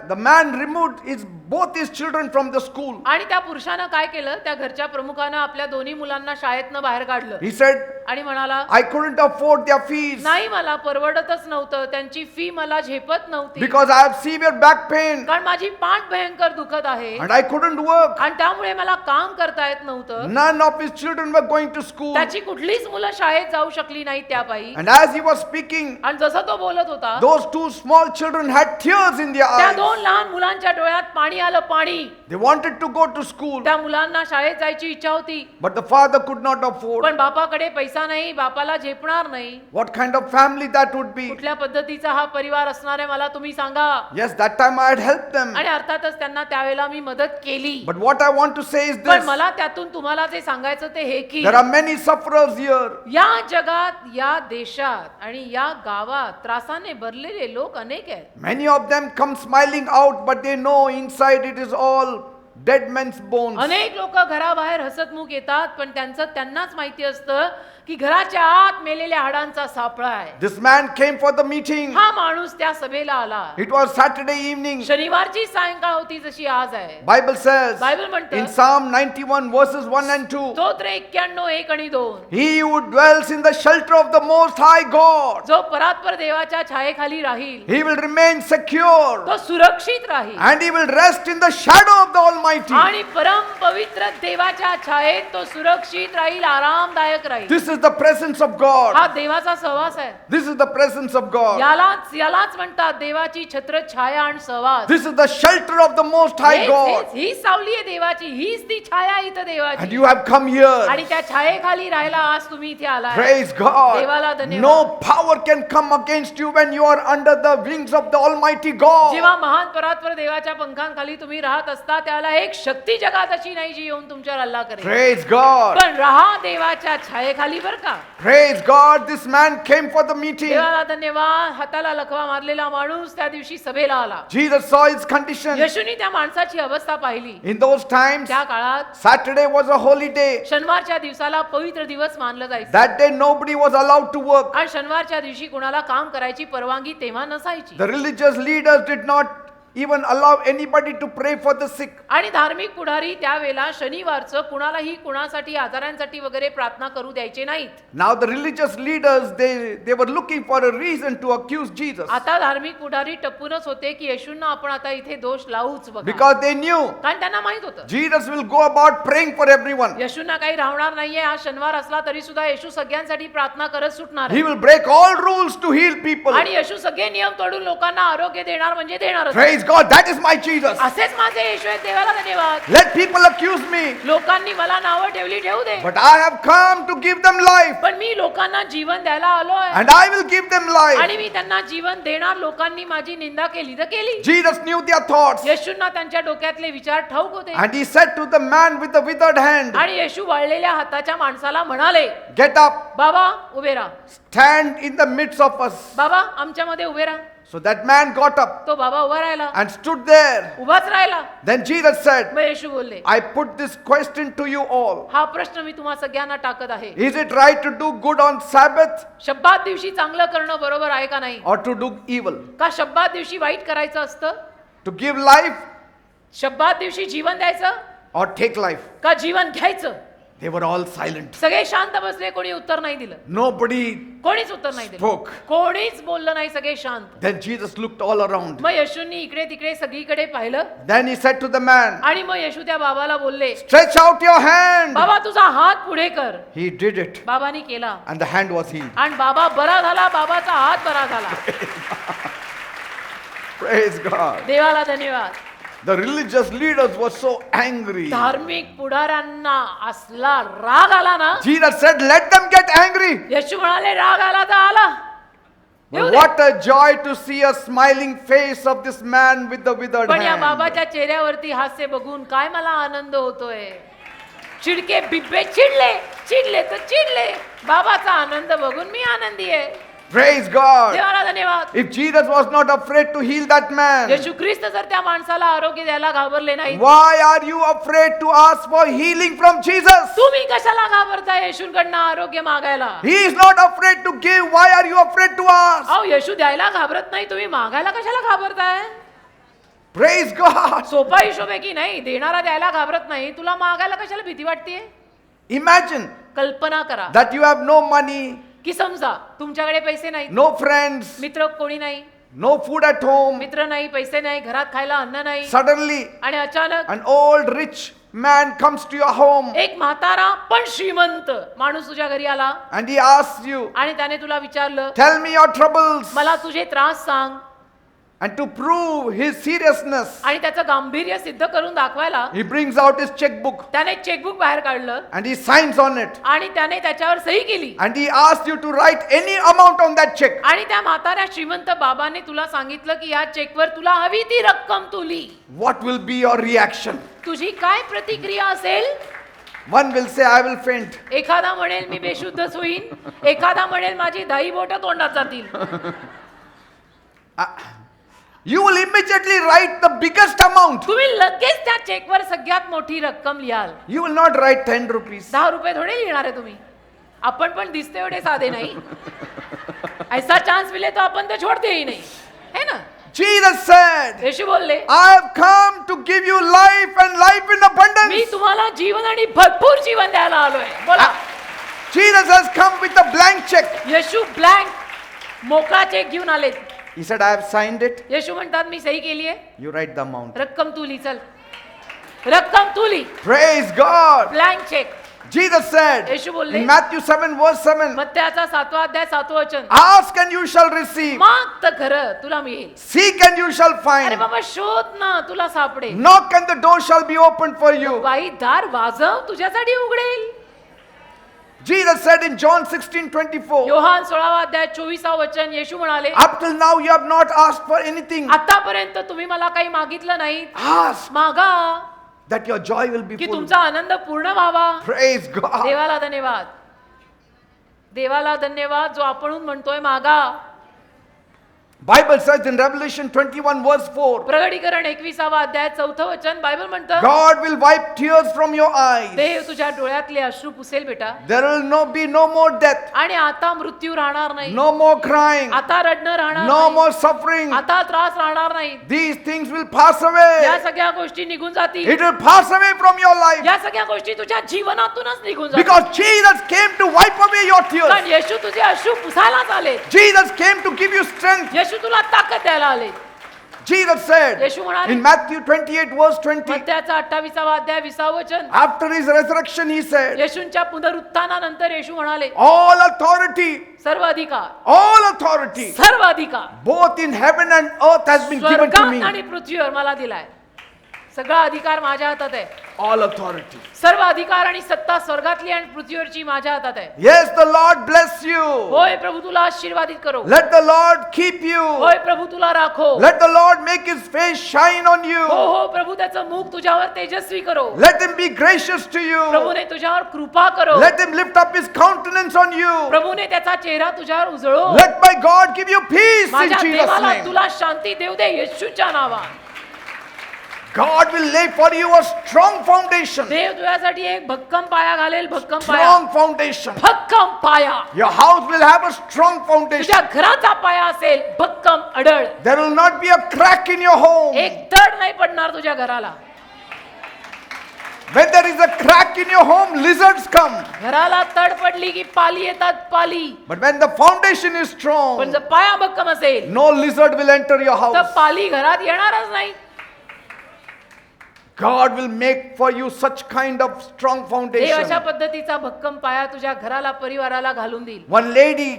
The man removed both his children from the school. आणि त्या पुरुषानं काय केलं, त्या घरच्या प्रमुखानं आपल्या दोन्ही मुलांना शाळेतनं बाहेर काढलं He said, आणि म्हणाला, I couldn't afford their fees नाही मला परवडतच नव्हतं, त्यांची फी मला झेपत नव्हती, because I have severe back pain कारण माझी पाठ भयंकर दुखत आहे and I couldn't work. आणि त्यामुळे मला काम करता येत नव्हतं. None of his children were going to school. त्याची कुठलीच मुलं शाळेत जाऊ शकली नाही त्या पायी. And as he was speaking, आणि जसं तो बोलत होता those two small children had tears in their त्या eyes. दोन लहान मुलांच्या डोळ्यात पाणी आलं, पाणी. They wanted to go to school, त्या मुलांना शाळेत जायची इच्छा होती, but the father could not afford. पण बापाकडे पैसा नाही, बापाला झेपणार नाही. What kind of family that would be? कुठल्या पद्धतीचा हा परिवार असणार आहे मला तुम्ही सांगा. Yes, that time I had helped them. आणि अर्थातच त्यांना त्यावेळेला मी मदत केली. But what I want to say is पण this. मला त्यातून तुम्हाला जे सांगायचं ते हे की There are many sufferers here. या जगात, या देशात आणि या गावात त्रासाने भरलेले लोक अनेक आहेत. Many of them come smiling out, but they know inside it is all dead men's bones. अनेक लोक घराबाहेर हसतमुख येतात, पण त्यांचं त्यांनाच माहिती असतं की घराच्या आत मेलेल्या हाडांचा सापळा आहे. This man came for the meeting. हा माणूस त्या सभेला आला. It was Saturday evening. शनिवारची सायंकाळ होती जशी आज आहे. Bible says बायबल म्हणतं, in Psalm 91 verses 1 and 2, स्तोत्र 91 1 आणि 2, he who dwells in the shelter of the Most High God, जो परात्पर देवाच्या छायेखाली राहील he will remain secure तो सुरक्षित राहील and he will rest in the shadow of the Almighty. आणि परम पवित्र देवाच्या छायेत तो सुरक्षित राहील, आरामदायक राहील. This is the presence of God. हा देवाचा सहवास आहे. This is the presence of God. यालाच म्हणतात देवाची छत्र छाया आणि सहवास. This is the shelter of the Most High God. ही सावली आहे देवाची, हीच ती छाया इथं And देवाची. you have come here. आणि त्या छायेखाली राहायला आज तुम्ही इथे आलाय. Praise God. देवाला धन्यवाद. No power can come against you when you are under the wings of the Almighty God. जेव्हा महान परात्पर देवाच्या पंखांखाली तुम्ही राहत असता त्याला एक शक्ती जगात अशी नाही जी येऊन तुमच्यावर हल्ला करेल. Praise God. पण राहा देवाच्या छायेखाली बर का. Praise God. This man came for the meeting. देवाला धन्यवाद. हाताला लकवा मारलेला माणूस त्या दिवशी सभेला आला. Jesus saw his condition. येशूनी त्या माणसाची अवस्था पाहिली. In those times, त्या काळात Saturday was a holy day. शनिवारच्या दिवसाला पवित्र दिवस मानलं जायचं. That day nobody was allowed to work. आणि शनिवारच्या दिवशी कुणाला काम करायची परवानगी तेव्हा नसायची. The religious leaders did not even allow anybody to pray for the sick. आणि धार्मिक पुढारी त्यावेळेला शनिवारचं कुणालाही कुणासाठी आजारांसाठी वगैरे प्रार्थना करू द्यायचे नाहीत. Now the religious leaders, they were looking for a reason to accuse Jesus. आता धार्मिक पुढारी टप्पूनच होते की येशूंना आपण आता इथे दोष लावूच बघा. Because they knew कारण त्यांना माहित होतं Jesus will go about praying for everyone. येशूंना काही राहणार नाहीये. हा शनिवार असला तरी सुद्धा येशू सगळ्यांसाठी प्रार्थना करत सुटणार He आहे. will break all rules to heal people. आणि येशू सगळे नियम तोडून लोकांना आरोग्य देणार म्हणजे देणारच. Praise God, that is my Jesus. असेच माझे येशू आहेत. देवाला धन्यवाद. Let people accuse me, लोकांनी मला नावं ठेवू दे, but I have come to give them life, पण मी लोकांना जीवन द्यायला आलोय and I will give them life. आणि मी त्यांना जीवन देणार. लोकांनी माझी निंदा केली तर केली. Jesus knew their thoughts, येशूंना त्यांच्या डोक्यातले विचार ठाऊक होते. and he said to the man with the withered hand, आणि येशू वळलेल्या हाताच्या माणसाला म्हणाले, get up, बाबा उभे राहा. stand in the midst of us. बाबा आमच्यामध्ये उभे राहा. So that man got up तो बाबा उभा राहिला, and stood there. उभाच राहिला. Then Jesus said, मग येशू बोलले, I put this question to you all. हा प्रश्न मी तुम्हा सगळ्यांना टाकत आहे. Is it right to do good on Sabbath शब्दात दिवशी चांगलं करणं बरोबर आहे का नाही? or to do evil? का शब्दात दिवशी वाईट करायचं असतं? To give life शब्दात दिवशी जीवन द्यायचं or take life? का जीवन घ्यायचं? They were all silent. सगळे शांत बसले. कोणी उत्तर नाही दिलं. Nobody कोणीच उत्तर नाही दिलं. spoke. कोणीच बोललं नाही. सगळे शांत. Then Jesus looked all around. मग येशूंनी इकडे तिकडे सगळीकडे पाहिलं Then he said to the man, आणि मग येशू त्या बाबाला बोलले, stretch out your hand. बाबा तुझा हात पुढे कर. He did it, बाबांनी केला and the hand was healed. आणि बाबा बरा झाला. बाबाचा हात बरा झाला. Praise God. देवाला धन्यवाद. The religious leaders were so angry. धार्मिक पुढाऱ्यांना असला राग आला ना. Jesus said, let them get angry. येशू म्हणाले राग आला तर आला. येऊ But they. what a joy to see a smiling face of this man with the withered पण या hand. बाबाच्या चेहऱ्यावरती हास्य बघून काय मला आनंद होतोय. चिडके बिब्बे चिडले तर चिडले. बाबाचा आनंद बघून मी आनंदी आहे. Praise God. देवाला धन्यवाद. If Jesus was not afraid to heal that man, येशू ख्रिस्त जर त्या माणसाला आरोग्य द्यायला घाबरले नाही, why are you afraid to ask for healing from Jesus? तुम्ही कशाला घाबरताय येशूकडनं आरोग्य मागायला? He is not afraid to give. Why are you afraid to ask? अहो येशू द्यायला घाबरत नाही, तुम्ही मागायला कशाला घाबरताय? Praise God. सोपा हिशोब आहे की नाही. देणारा द्यायला घाबरत नाही, तुला मागायला कशाला भीती वाटते? Imagine कल्पना करा that you have no money, की समजा तुमच्याकडे पैसे नाही, no friends, मित्र कोणी नाही, no food at home. मित्र नाही, पैसे नाही, घरात खायला अन्न नाही, Suddenly, आणि अचानक an old rich man comes to your home एक म्हातारा पण श्रीमंत माणूस तुझ्या घरी आला and he asks you, आणि त्याने तुला विचारलं, tell me your troubles. मला तुझे त्रास सांग. And to prove his seriousness, आणि त्याचं गांभीर्य सिद्ध करून दाखवायला he brings out his checkbook त्याने चेकबुक बाहेर काढलं and he signs on it. आणि त्याने त्याच्यावर सही केली. And he asks you to write any amount on that check. आणि त्या म्हाताऱ्या श्रीमंत बाबाने तुला सांगितलं की या चेकवर तुला हवी ती रक्कम तू लिही. What will be your reaction? तुझी काय प्रतिक्रिया असेल? One will say, I will faint. एखादा म्हणेल मी बेशुद्धच होईन, एखादा म्हणेल माझी दाही बोटं तोंडात जातील. You will immediately write the biggest amount. तुम्ही लगेच त्या चेकवर सगळ्यात मोठी रक्कम लिहाल. You will not write 10 rupees. 10 रुपये थोडे लिहिणार आहे तुम्ही. आपण पण दिसते एवढे साधे नाही. ऐसा चान्स मिले तो आपण तो छोड़ते ही नहीं, है ना. Jesus said, येशू बोलले, I have come to give you life and life in me abundance. तुम्हाला जीवन आणि भरपूर जीवन द्यायला आलोय. बोला. Jesus has come with a blank check. Yeshu blank मोकळा चेक घेऊन आले. He said, I have signed it. येशू म्हणतात मी सही केली आहे, You write the amount. रक्कम तू ली, चल रक्कम तू ली, Praise God. Blank cheque. Jesus said Yeshu बोलले, in Matthew 7 verse 7, मत्त्याचा 7वा अध्याय 7वं वचन, ask and you shall receive. माग तर खरं तुला मिळेल. Seek and you shall अरे find. बाबा शोध ना तुला सापडेल. Knock and the door shall be opened for you. बाई दार वाजव तुझ्यासाठी उघडेल. Jesus said in John 16:24, Yohan 16वा अध्याय 24वा वचन, येशू म्हणाले, up till now you have not asked for anything. आतापर्यंत तुम्ही मला काही मागितलं नाही, Ask मागा that your joy will be की full. तुमचा आनंद पूर्ण व्हावा. Praise God. देवाला धन्यवाद, देवाला धन्यवाद. जो आपण म्हणतोय मागा. Bible says in Revelation 21 verse 4, प्रगटीकरण 21वा अध्याय 4थं वचन, बायबल म्हणतं, God will wipe tears from your eyes. देव तुझ्या डोळ्यातले अश्रू पुसेल बेटा, There will be no more death, आणि आता मृत्यू राहणार नाही, no more crying, आता रडणं राहणार no नाही, more suffering. आता त्रास राहणार नाही. These things will pass या away. सगळ्या गोष्टी निघून जातील. It will pass away from your life या सगळ्या गोष्टी तुझ्या जीवनातूनच निघून जातील. because Jesus came to wipe away your tears. कारण येशू तुझे अश्रू पुसायलाच आले. Jesus came to give you strength. येशू तुला ताकद द्यायला आले. Jesus said येशू म्हणाले, in Matthew 28 verse 20, मत्त्याचा 28वा अध्याय 20वा वचन, after his resurrection he said, येशूंच्या पुनरुत्थानानंतर येशू म्हणाले, all authority, सर्व अधिकार, all authority, सर्व अधिकार both in heaven and earth has been given to स्वर्गात me. आणि पृथ्वीवर मला दिलाय. सगळा अधिकार माझ्या हातात आहे. All authority. सर्व अधिकार आणि सत्ता स्वर्गातली आणि पृथ्वीवरची माझ्या हातात आहे. Yes, the Lord bless you. होय प्रभू तुला आशीर्वादित करो. Let the Lord keep you. होय प्रभू तुला राखो. Let the Lord make his face shine on हो you. हो प्रभू त्याचं मुख तुझ्यावर तेजस्वी करो. Let him be gracious to you. प्रभूने तुझ्यावर कृपा करो. Let him lift up his countenance on you. प्रभूने त्याचा चेहरा तुझ्यावर उजळो. Let my God give you peace in माझ्या Jesus' देवाला name. तुला शांती देऊ दे येशूच्या नावात. God will lay for you a strong foundation. देव तुझ्यासाठी एक भक्कम पाया घालेल. भक्कम पाया, Strong foundation. भक्कम पाया. Your house will have a strong foundation. तुझ्या घराचा पाया असेल भक्कम अडळ. There will not be a crack in your home. एक तड नाही पडणार तुझ्या घराला. When there is a crack in your home, lizards come. घराला तड पडली की पाली येतात, Pali. But when the foundation is पण strong, जर पाया भक्कम असेल no lizard will enter your तर house. पाली घरात येणारच नाही. God will make for you such kind of strong Dev foundation. अशा पद्धतीचा भक्कम पाया तुझ्या घराला परिवाराला घालून देईल. One lady,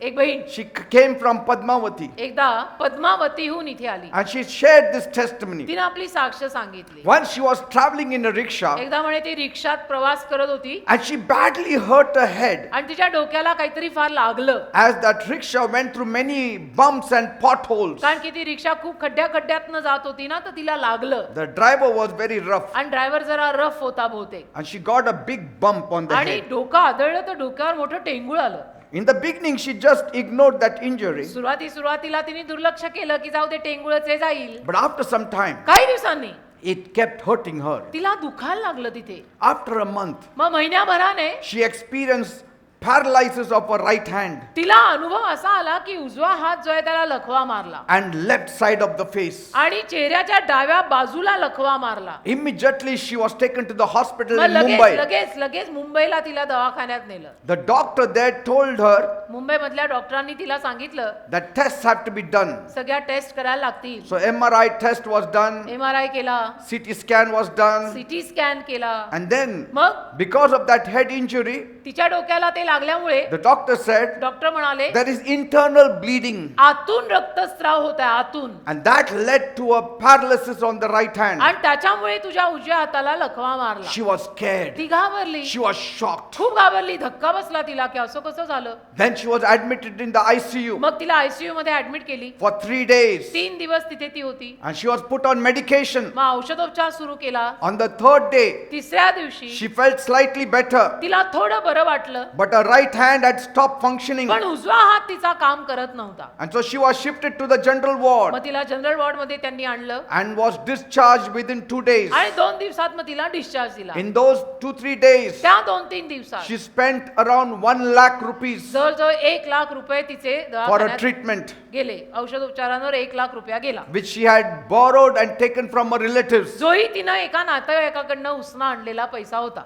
एक बहीण she came from Padmavati एकदा पद्मावतीहून इथे आली. and she shared this testimony. तिने आपली साक्ष सांगितली. Once she was traveling in a rickshaw एकदा म्हणे ती रिक्षात प्रवास करत होती and she badly hurt her head आणि तिच्या डोक्याला काहीतरी फार लागलं. as that rickshaw went through many bumps and potholes. कारण की ती रिक्षा खूप खड्ड्यात जात होती ना, तर तिला लागलं. The driver was very rough आणि ड्रायव्हर जरा रफ होता बहुतेक. and she got a big bump on the आणि head. डोकं आदळलं तर डोक्यावर मोठं टेंगुळ आलं. In the beginning, she just ignored that injury. सुरुवातीला तिने दुर्लक्ष केलं की जाऊ दे टेंगुळचे जाईल. But after some time, काही दिवसांनी it kept hurting her. तिला दुखायला लागलं तिथे. After a month, मग महिन्याभराने she experienced paralysis of her right hand तिला अनुभव असा आला की उजवा हात जो आहे त्याला लखवा मारला and left side of the face. आणि चेहऱ्याच्या डाव्या बाजूला लखवा मारला. Immediately, she was taken to the hospital मग in Mumbai. लगेच मुंबईला तिला दवाखान्यात नेलं. The doctor there told her मुंबईमधल्या डॉक्टरांनी तिला सांगितलं that tests have to be done. सगळ्या टेस्ट करायला लागतील. So MRI test was done, MRI केला, CT scan was done, CT scan केला. and then मग because of that head injury, तिच्या डोक्याला ते लागल्यामुळे the doctor said डॉक्टर म्हणाले there is internal bleeding, आतून रक्तस्राव होत आहे, आतून. and that led to a paralysis on the right hand. आणि त्याच्यामुळे तुझ्या उजव्या हाताला लखवा मारला. She was scared. ती घाबरली, She was shocked. खूप घाबरली. धक्का बसला तिला की असं कसं झालं. Then she was admitted in the ICU मग तिला आयसीयू मध्ये ऍडमिट केली. for 3 days, 3 दिवस तिथे ती होती. and she was put on medication. मग औषधोपचार सुरू केला. On the 3rd day, तिसऱ्या दिवशी she felt slightly better, तिला थोडं बरं वाटलं. but her the right hand had stopped functioning. पण उजवा हात तिचा काम करत नव्हता. And so she was shifted to the general ward मग तिला जनरल वॉर्ड मध्ये त्यांनी आणलं and was discharged within 2 days. आणि 2 दिवसात मग तिला डिस्चार्ज दिला. In those 2-3 days, त्या 2-3 दिवसात she spent around 1 lakh rupees जवळजवळ 1 लाख रुपये तिचे for a दवाखान्यात treatment, गेले. औषध उपचारांवर 1 लाख रुपया गेला, which she had borrowed and taken from her relatives. जोही तिनं एका नातेवाईकाकडनं उसना आणलेला पैसा होता.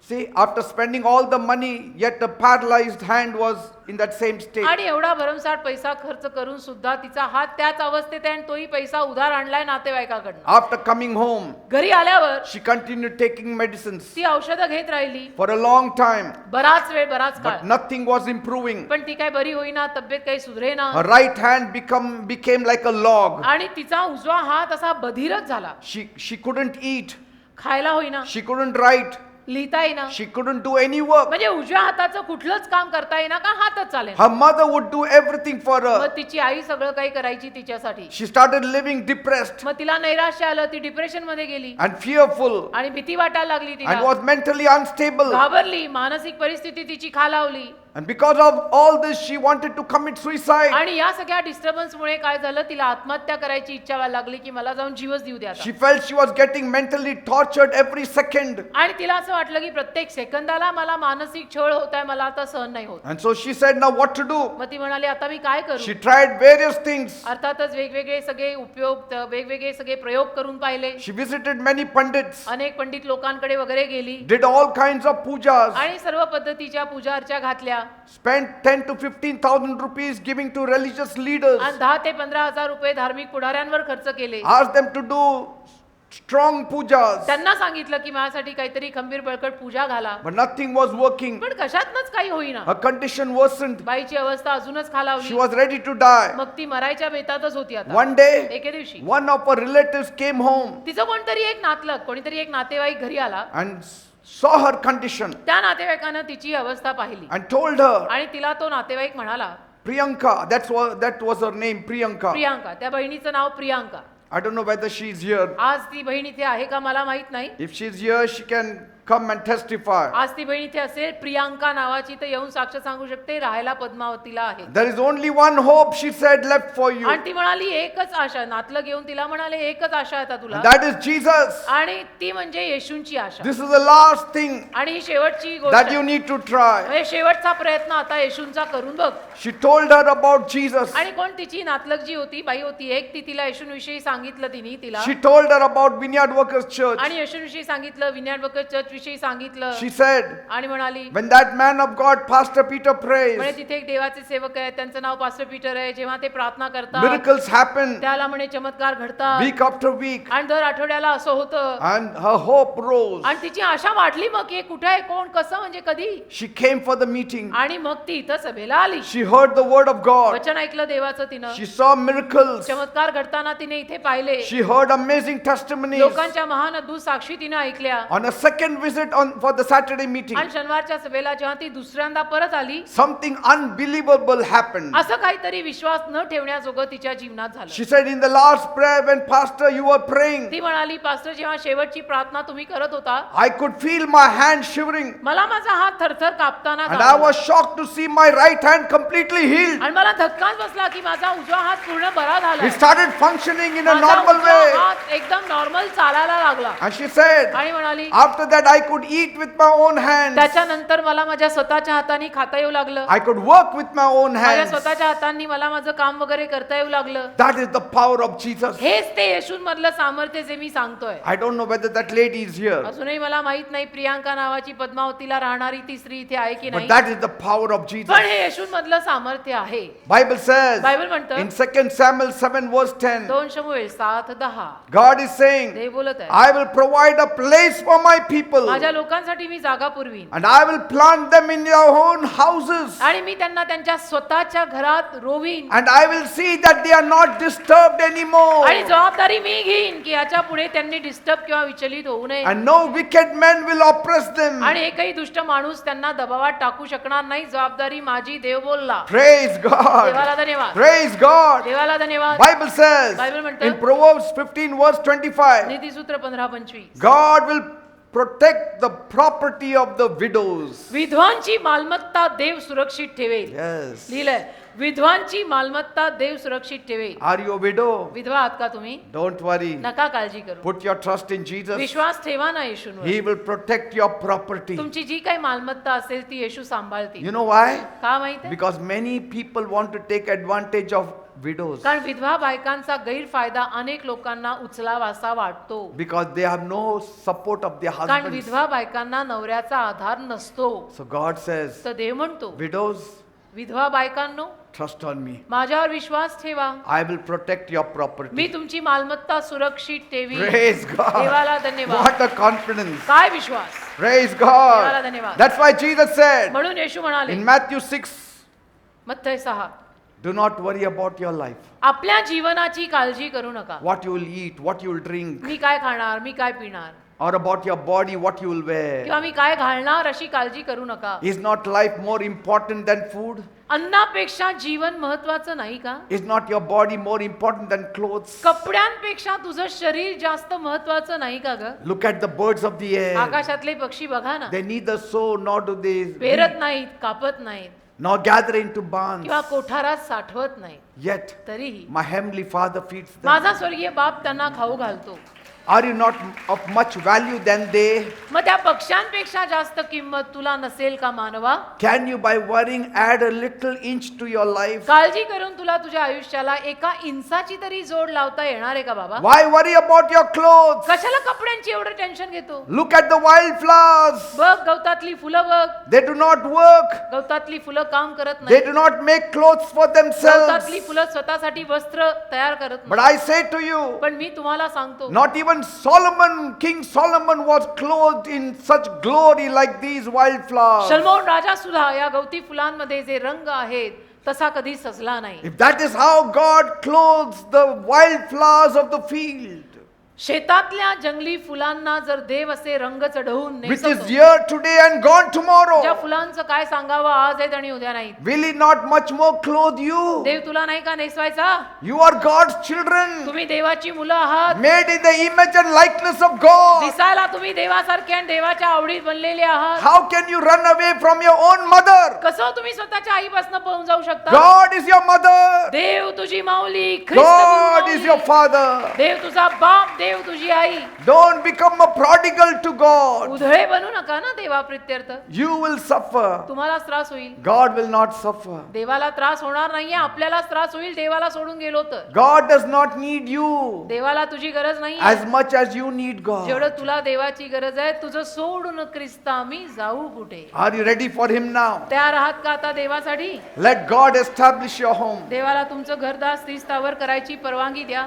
See, after spending all the money, yet the paralyzed hand was in that same state. आणि एवढा भरमसाठ पैसा खर्च करून सुद्धा तिचा हात त्याच अवस्थेत आहे आणि तोही पैसा उधार आणलाय नातेवाईकाकडनं. After coming home, घरी आल्यावर she continued taking medicines ती औषधं घेत राहिली for a long time, बराच वेळ बराच काळ, but nothing was improving. पण ती काय बरी होईना, तब्येत काही सुधरेना Her right hand became like a log. आणि तिचा उजवा हात असा बधिरच झाला. She couldn't eat, खायला होईना, she couldn't write, लिहिता येईना, she couldn't do any work. म्हणजे उजव्या हाताचं कुठलंच काम करता येईना का हातच चालेल. Her mother would do everything for her. मग तिची आई सगळं काही करायची तिच्यासाठी. She started living depressed मग तिला नैराश्य आलं, ती डिप्रेशन मध्ये गेली and fearful आणि भीती वाटायला लागली and तिला, was mentally unstable. घाबरली, मानसिक परिस्थिती तिची खालावली And because of all this, she wanted to commit suicide. आणि या सगळ्या डिस्टर्बन्स मुळे काय झालं, तिला आत्महत्या करायची इच्छा व्हायला लागली की मला जाऊन जीवच देऊ द्या. She felt she was getting mentally tortured every second. आणि तिला असं वाटलं की प्रत्येक सेकंदाला मला मानसिक छळ होत आहे, मला आता सहन नाही होत. And so she said, now what to do? मग ती म्हणाली आता मी काय करू. She tried various things. अर्थातच वेगवेगळे सगळे उपयोग, वेगवेगळे सगळे प्रयोग करून पाहिले. She visited many pandits, अनेक पंडित लोकांकडे वगैरे गेली did all kinds of pujas, आणि सर्व पद्धतीच्या पूजा अर्चा घातल्या spent 10 to 15,000 rupees giving to religious leaders, आणि 10 ते 15,000 रुपये धार्मिक पुढाऱ्यांवर खर्च केले. asked them to do strong pujas, त्यांना सांगितलं की माझ्यासाठी काहीतरी खंबीर बळकट पूजा घाला, but nothing was working. पण कशातनच काही होईना. Her condition worsened. बाईची अवस्था अजूनच She खालावली, was ready to die. मग ती मरायच्या बेतातच होती. आता One day, एके दिवशी one of her relatives came home तिचं कोणतरी एक नातलग, कोणीतरी एक नातेवाईक घरी आला. and saw her condition त्या नातेवाईकानं तिची अवस्था पाहिली and told her, आणि तिला तो नातेवाईक म्हणाला, Priyanka, that was her name, Priyanka. Priyanka, त्या बहिणीचं नाव Priyanka. I don't know whether she is here. आज ती बहीण इथे आहे का मला माहित नाही. If she is here, she can come and testify. आज ती बहीण इथे असेल, प्रियांका नावाची, तर येऊन साक्ष सांगू शकते, राहायला पद्मावतीला आहे. There is only one hope, she said, left for you. आणि ती म्हणाली एकच आशा, नातलं घेऊन तिला म्हणाले एकच आशा आहे आता तुला, And that is Jesus. आणि ती म्हणजे येशूंची आशा. This is the last thing आणि ही शेवटची गोष्ट that you आहे. need to try. म्हणजे शेवटचा प्रयत्न आता येशूंचा करून बघ. She told her about Jesus. आणि कोण तिची नातलग जी होती, बाई होती एक, ती तिला येशूंविषयी सांगितलं तिने तिला, She told her about Vineyard Workers Church. आणि येशूंविषयी सांगितलं, विनयार्ड वर्कर्स चर्च विषयी सांगितलं. She said, आणि म्हणाली, when that man of God, Pastor Peter, म्हणजे prays, तिथे एक देवाचे सेवक आहे, त्यांचं नाव पास्टर पीटर आहे, जेव्हा ते प्रार्थना करतात miracles happen त्याला म्हणे चमत्कार घडतात, week after week. आणि दर आठवड्याला असं होतं. And her hope rose. आणि तिची आशा वाढली मग की हे कुठे आहे, कोण, कसं, म्हणजे कधी. She came for the meeting. आणि मग ती इथं सभेला आली, She heard the word of God. वचन ऐकलं देवाचं तिनं, She saw miracles. चमत्कार घडताना तिने इथे पाहिले, She heard amazing testimonies. लोकांच्या महान अद्भुत साक्षी तिने ऐकल्या. On a second visit for the Saturday meeting, आणि शनिवारच्या सभेला जेव्हा ती दुसऱ्यांदा परत आली, something unbelievable happened. असं काहीतरी विश्वास न ठेवण्याजोगं तिच्या जीवनात झालं. She said, in the last prayer when Pastor you were praying, ती म्हणाली, पास्टर जेव्हा शेवटची प्रार्थना तुम्ही करत होता, I could feel my hand shivering. मला माझा हात थरथर कापताना And I जाणवला. was shocked to see my right hand completely healed. आणि मला धक्काच बसला की माझा उजवा हात पूर्ण बरा झाला. It started functioning in a माझा normal उजवा way. हात एकदम नॉर्मल चालायला लागला. And she said, आणि म्हणाली, after that I could eat with my own hands. त्याच्यानंतर मला माझ्या स्वतःच्या हाताने खाता येऊ लागलं. I could work with my own माझ्या hands. स्वतःच्या हातांनी मला माझं काम वगैरे करता येऊ लागलं. That is the power of Jesus. हेच ते येशूंमधलं सामर्थ्य जे मी सांगतोय. I don't know whether that lady is here, अजूनही मला माहित नाही प्रियांका नावाची पद्मावतीला राहणारी ती स्त्री इथे आहे की but नाही, that is the power of Jesus. पण हे येशूंमधलं सामर्थ्य आहे. Bible says बायबल म्हणतं in 2 Samuel 7 verse 10, 2 शमूएल 7:10 God is saying, देव बोलत आहे, I will provide a place for my people माझ्या लोकांसाठी मी जागा पुरवीन and I will plant them in their own houses आणि मी त्यांना त्यांच्या स्वतःच्या घरात रोवीन and I will see that they are not disturbed anymore आणि जबाबदारी मी घेईन की याच्या पुढे त्यांनी डिस्टर्ब किंवा विचलित होऊ नये and no wicked men will oppress them. आणि एकही दुष्ट माणूस त्यांना दबावात टाकू शकणार नाही. जबाबदारी माझी, देव बोलला. Praise God. देवाला धन्यवाद, Praise God. देवाला धन्यवाद. Bible says बायबल म्हणतं, in Proverbs 15 verse 25, नीतिसूत्र 15:25 God will protect the property of the widows. विधवांची मालमत्ता देव सुरक्षित ठेवेल. Yes. लिहिलंय, विधवांची मालमत्ता देव सुरक्षित ठेवेल. Are you a widow? विधवा आहात का तुम्ही? Don't worry. नका काळजी करू. Put your trust in Jesus. विश्वास ठेवा ना येशूंवर. He will protect your property. तुमची जी काही मालमत्ता असेल ती येशू सांभाळतील. You know why? का माहिती? Because many people want to take advantage of widows. कारण विधवा बायकांचा गैरफायदा अनेक लोकांना उचलावासा वाटतो. Because they have no support of their कारण husbands. विधवा बायकांना नवऱ्याचा आधार नसतो. So God says, तर देव म्हणतो, widows, विधवा बायकांनो trust on me. माझ्यावर विश्वास ठेवा. I will protect your me property. तुमची मालमत्ता सुरक्षित ठेवी. Praise God. देवाला धन्यवाद. What a confidence. काय विश्वास. Praise देवाला God. धन्यवाद. That's why Jesus said म्हणून येशू म्हणाले in Matthew 6, मत्थय 6, do not worry about your life. आपल्या जीवनाची काळजी करू नका. What you will eat, what you will drink, मी काय खाणार, मी काय पिणार, or about your body, what you will wear. किंवा मी काय घालणार अशी काळजी करू नका. Is not life more important than food? अन्नापेक्षा जीवन महत्वाचं नाही का? Is not your body more important than clothes? कपड्यांपेक्षा तुझं शरीर जास्त महत्वाचं नाही का ग? Look at the birds of the air. आकाशातले पक्षी बघा ना, They neither sow nor do they पेरत नाहीत, कापत नाहीत, nor gather into barns. किंवा कोठारात साठवत नाहीत, Yet तरीही my heavenly Father feeds them. माझा स्वर्गीय बाप त्यांना खाऊ घालतो. Are you not of much value than they? मग त्या पक्ष्यांपेक्षा जास्त किंमत तुला नसेल का मानवा? Can you by worrying add a little inch to your life? काळजी करून तुला तुझ्या आयुष्याला एका इंचाची तरी जोड लावता येणार आहे का बाबा? Why worry about your clothes? कशाला कपड्यांची एवढं टेन्शन घेतो? Look at the wildflowers. बघ गवतातली फुलं बघ. They do not work. गवतातली फुलं काम करत They नाही. do not make clothes for गवतातली themselves. फुलं स्वतःसाठी वस्त्र तयार करत But नाही. I say to you, पण मी तुम्हाला सांगतो, not even Solomon, King Solomon was clothed in such glory like these wildflowers. शल्मोन राजा सुद्धा या गवती फुलांमध्ये जे रंग आहेत तसा कधी सजला नाही. If that is how God clothes the wildflowers of the field, शेतातल्या जंगली फुलांना जर देव असे रंग चढवून which is नेसवतो, here today and gone ज्या tomorrow, फुलांचं काय सांगावं आज आहेत आणि उद्या नाही, will He not much more clothe you? देव तुला नाही का नेसवायचा? You are God's children, तुम्ही देवाची मुलं आहात. made in the image and likeness of God. दिसायला तुम्ही देवासारखे आणि देवाच्या आवडीत बनलेले आहात. How can you run away from your own mother? कसं तुम्ही स्वतःच्या आईपासून पळून जाऊ शकता? God is your mother. देव तुझी माऊली, ख्रिस्त God तुझी is your माऊली. father. देव तुझा बाप, देव तुझी आई. Don't become a prodigal to God. Udhale बनू नका ना देवा प्रित्यर्थ. You will suffer. तुम्हाला त्रास होईल. God will not suffer. देवाला त्रास होणार नाहीये, आपल्यालाच त्रास होईल देवाला सोडून गेलो तर. God does not need you देवाला तुझी गरज नाही. as much as you need God. जेवढं तुला देवाची गरज आहे, तुझं सोडून ख्रिस्ता मी जाऊ कुठे? Are you ready for Him now? तयार आहात का आता देवासाठी? Let God establish your home. देवाला तुमचं घरदार स्थिर स्थावर करायची परवानगी द्या.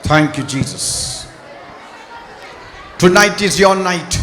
Thank you, Jesus. Tonight is your night.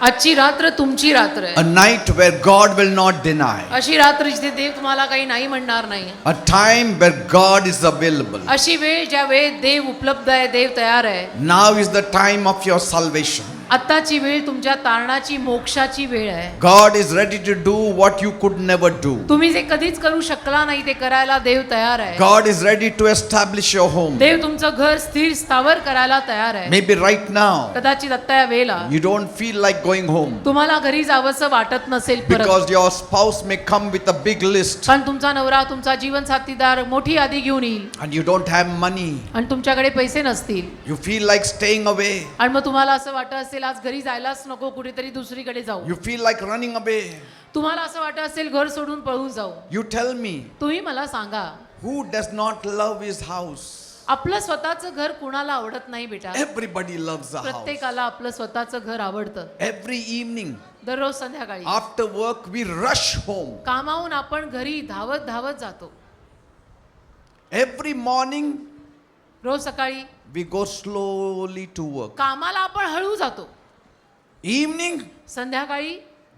आजची रात्र तुमची रात्र A आहे. night where God will not deny. अशी रात्र जिथे देव तुम्हाला काही नाही म्हणणार नाही. A time where God is available. अशी वेळ ज्या वेळेत देव उपलब्ध आहे, देव तयार आहे. Now is the time of your salvation. आत्ताची वेळ तुमच्या तारणाची, मोक्षाची वेळ आहे. God is ready to do what you could never do. तुम्ही जे कधीच करू शकला नाही ते करायला देव तयार आहे. God is ready to establish your home. देव तुमचं घर स्थिर स्थावर करायला तयार आहे. Maybe right now कदाचित आत्ता या वेळेला you don't feel like going home तुम्हाला घरी जावंसं वाटत नसेल परत. because your spouse may come with a big list कारण तुमचा नवरा, तुमचा जीवन साथीदार मोठी यादी घेऊन येईल and you don't have money. आणि तुमच्याकडे पैसे नसतील You feel like staying away. आणि मग तुम्हाला असं वाटत असेल आज घरी जायलाच नको, कुठेतरी दुसरीकडे जाऊ. You feel like running away. तुम्हाला असं वाटत असेल घर सोडून पळून जाऊ. You tell me, तुम्ही मला सांगा, who does not love his house? आपलं स्वतःचं घर कुणाला आवडत नाही बेटा? Everybody loves a house. प्रत्येकाला आपलं स्वतःचं घर आवडतं. Every evening दररोज संध्याकाळी after work we rush home. कामावून आपण घरी धावत धावत जातो. Every morning रोज सकाळी we go slowly to work. कामाला आपण हळू जातो. Evening संध्याकाळी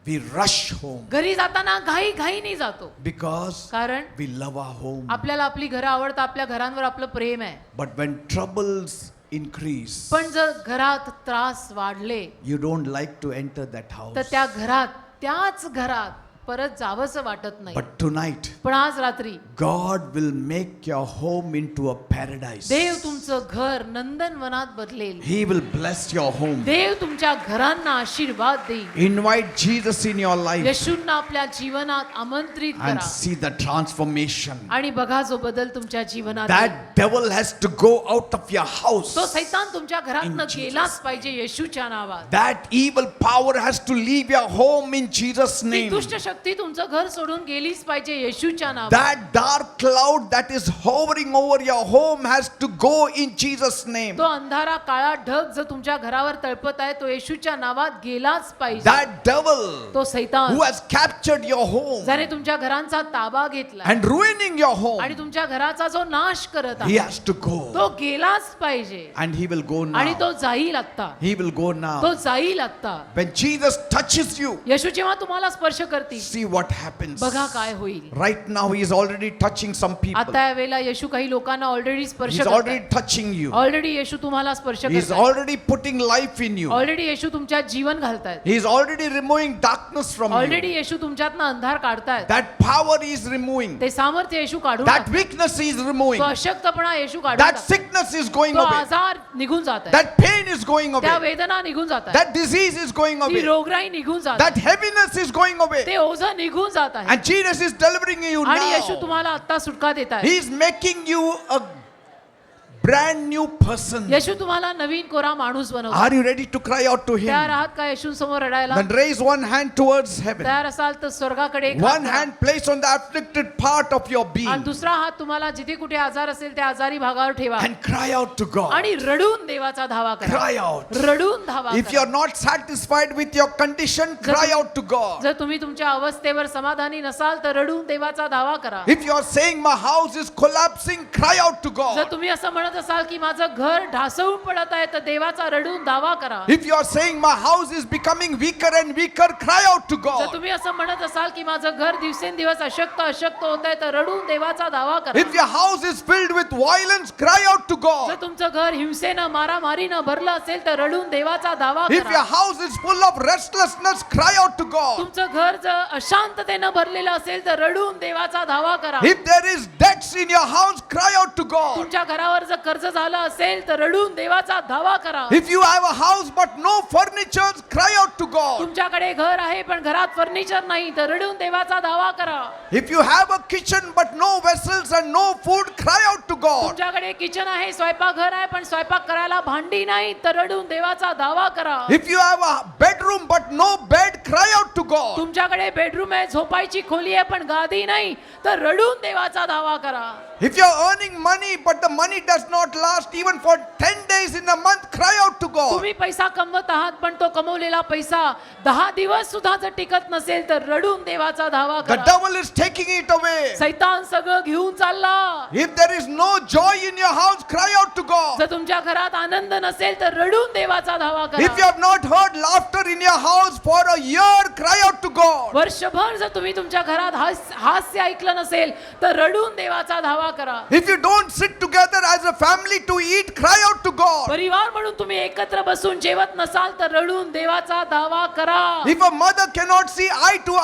we rush home घरी जाताना घाई घाईने जातो. because कारण we love our home. आपल्याला आपली घरं आवडतात, आपल्या घरांवर आपलं प्रेम आहे. But when troubles increase, पण जर घरात त्रास वाढले you don't like to enter that तर house. त्या घरात त्याच घरात परत जावंसं वाटत नाही. But tonight, पण आज रात्री God will make your home into a paradise. देव तुमचं घर नंदनवनात बदलेल. He will bless your home. देव तुमच्या घरांना आशीर्वाद देईल. Invite Jesus in your life येशूंना आपल्या जीवनात आमंत्रित and करा see the transformation. आणि बघा जो बदल तुमच्या जीवनात That येईल. devil has to go out of your house. तो सैतान तुमच्या घरातनं In Jesus. गेलाच पाहिजे येशूच्या नावात. That evil power has to leave your home in Jesus' ती name. दुष्ट शक्ती तुमचं घर सोडून गेलीच पाहिजे येशूच्या नावात. That dark cloud that is hovering over your home has to go in Jesus' name. तो अंधारा काळा ढग जो तुमच्या घरावर तळपत आहे तो येशूच्या नावात गेलाच पाहिजे. That devil तो सैतान who has captured your home ज्याने तुमच्या घरांचा ताबा घेतला and ruining your home, आणि तुमच्या घराचा जो नाश करत he आहे has to go. तो गेलाच पाहिजे And he will go आणि now. तो जाईल आता. He will go तो now. जाईल आता. When Jesus touches you, येशू जेव्हा तुम्हाला स्पर्श करतील see what happens. बघा काय होईल. Right now he is already touching some people. आता या वेळेला येशू काही लोकांना ऑलरेडी स्पर्श He's already करतात. touching you. ऑलरेडी येशू तुम्हाला स्पर्श He's करतात. already putting life in you. Already Yeshu तुमच्यात जीवन घालतायत. He's already removing darkness from already you. Yeshu तुमच्यातनं अंधार काढतायत. That power he is removing. ते सामर्थ्य येशू काढून That टाकतात. weakness he is removing. तो अशक्तपणा येशू काढून That टाकतात. sickness is going तो away. आजार निघून जात आहे. That pain is going त्या away. वेदना निघून जात आहे. That disease is going ती away. रोगराई निघून जात That आहे. heaviness is going away. ते ओझं निघून जात आहे. And Jesus is delivering you आणि येशू now. तुम्हाला आता सुटका देत आहे. He is making you a brand new person. येशू तुम्हाला नवीन कोरा माणूस बनवतो. Are you ready to cry out to him? तयार आहात का येशू समोर रडायला? Then raise one hand towards heaven. तयार असाल तर स्वर्गाकडे एक हात One करा. hand placed on the afflicted part of your आणि being दुसरा हात तुम्हाला जिथे कुठे आजार असेल त्या आजारी भागावर ठेवा and cry out to God. आणि रडून देवाचा धावा करा. Cry out. रडून धावा If you करा. are not satisfied with your condition, cry out to God. जर तुम्ही तुमच्या अवस्थेवर समाधानी नसाल तर रडून देवाचा धावा करा. If you are saying my house is collapsing, cry out to जर God. तुम्ही असं म्हणत असाल की माझं घर ढासळून पडत आहे तर देवाचा रडून दावा करा. If you are saying my house is becoming weaker and weaker, cry out to जर God. तुम्ही असं म्हणत असाल की माझं घर दिवसेंदिवस अशक्त होत आहे तर रडून देवाचा दावा करा. If your house is filled with violence, cry out to जर God. तुमचं घर हिंसेनं मारामारीनं भरलं असेल तर रडून देवाचा दावा If your करा. house is full of restlessness, cry out to God. तुमचं घर जर अशांततेनं भरलेलं असेल तर रडून देवाचा धावा करा. If there is debts in your house, cry out to God. तुमच्या घरावर जर कर्ज झालं असेल तर रडून देवाचा धावा करा. If you have a house but no furniture, cry out to God. तुमच्याकडे घर आहे पण घरात फर्निचर नाही तर रडून देवाचा धावा करा. If you have a kitchen but no vessels and no food, cry out to God. तुमच्याकडे किचन आहे स्वयंपाकघर आहे पण स्वयंपाक करायला भांडी नाही तर रडून देवाचा दावा करा. If you have a bedroom but no bed, cry out to God. तुमच्याकडे बेडरूम आहे झोपायची खोली आहे पण गादी नाही तर रडून देवाचा दावा करा. If you are earning money but the money does not last even for 10 days in a month, cry out to God. तुम्ही पैसा कमवत आहात पण तो कमवलेला पैसा 10 दिवस सुद्धा जर टिकत नसेल तर रडून देवाचा धावा The करा. devil is taking it away. सैतान सगळं घेऊन चालला. If there is no joy in your house, cry out to God. जर तुमच्या घरात आनंद नसेल तर रडून देवाचा धावा If you करा. have not heard laughter in your house for a year, cry out to God. वर्षभर जर तुम्ही तुमच्या घरात हास्य ऐकलं नसेल तर रडून देवाचा धावा करा. If you don't sit together as a family to eat, cry out to God. परिवार म्हणून तुम्ही एकत्र बसून जेवत नसाल तर रडून देवाचा दावा करा. If a mother cannot see eye to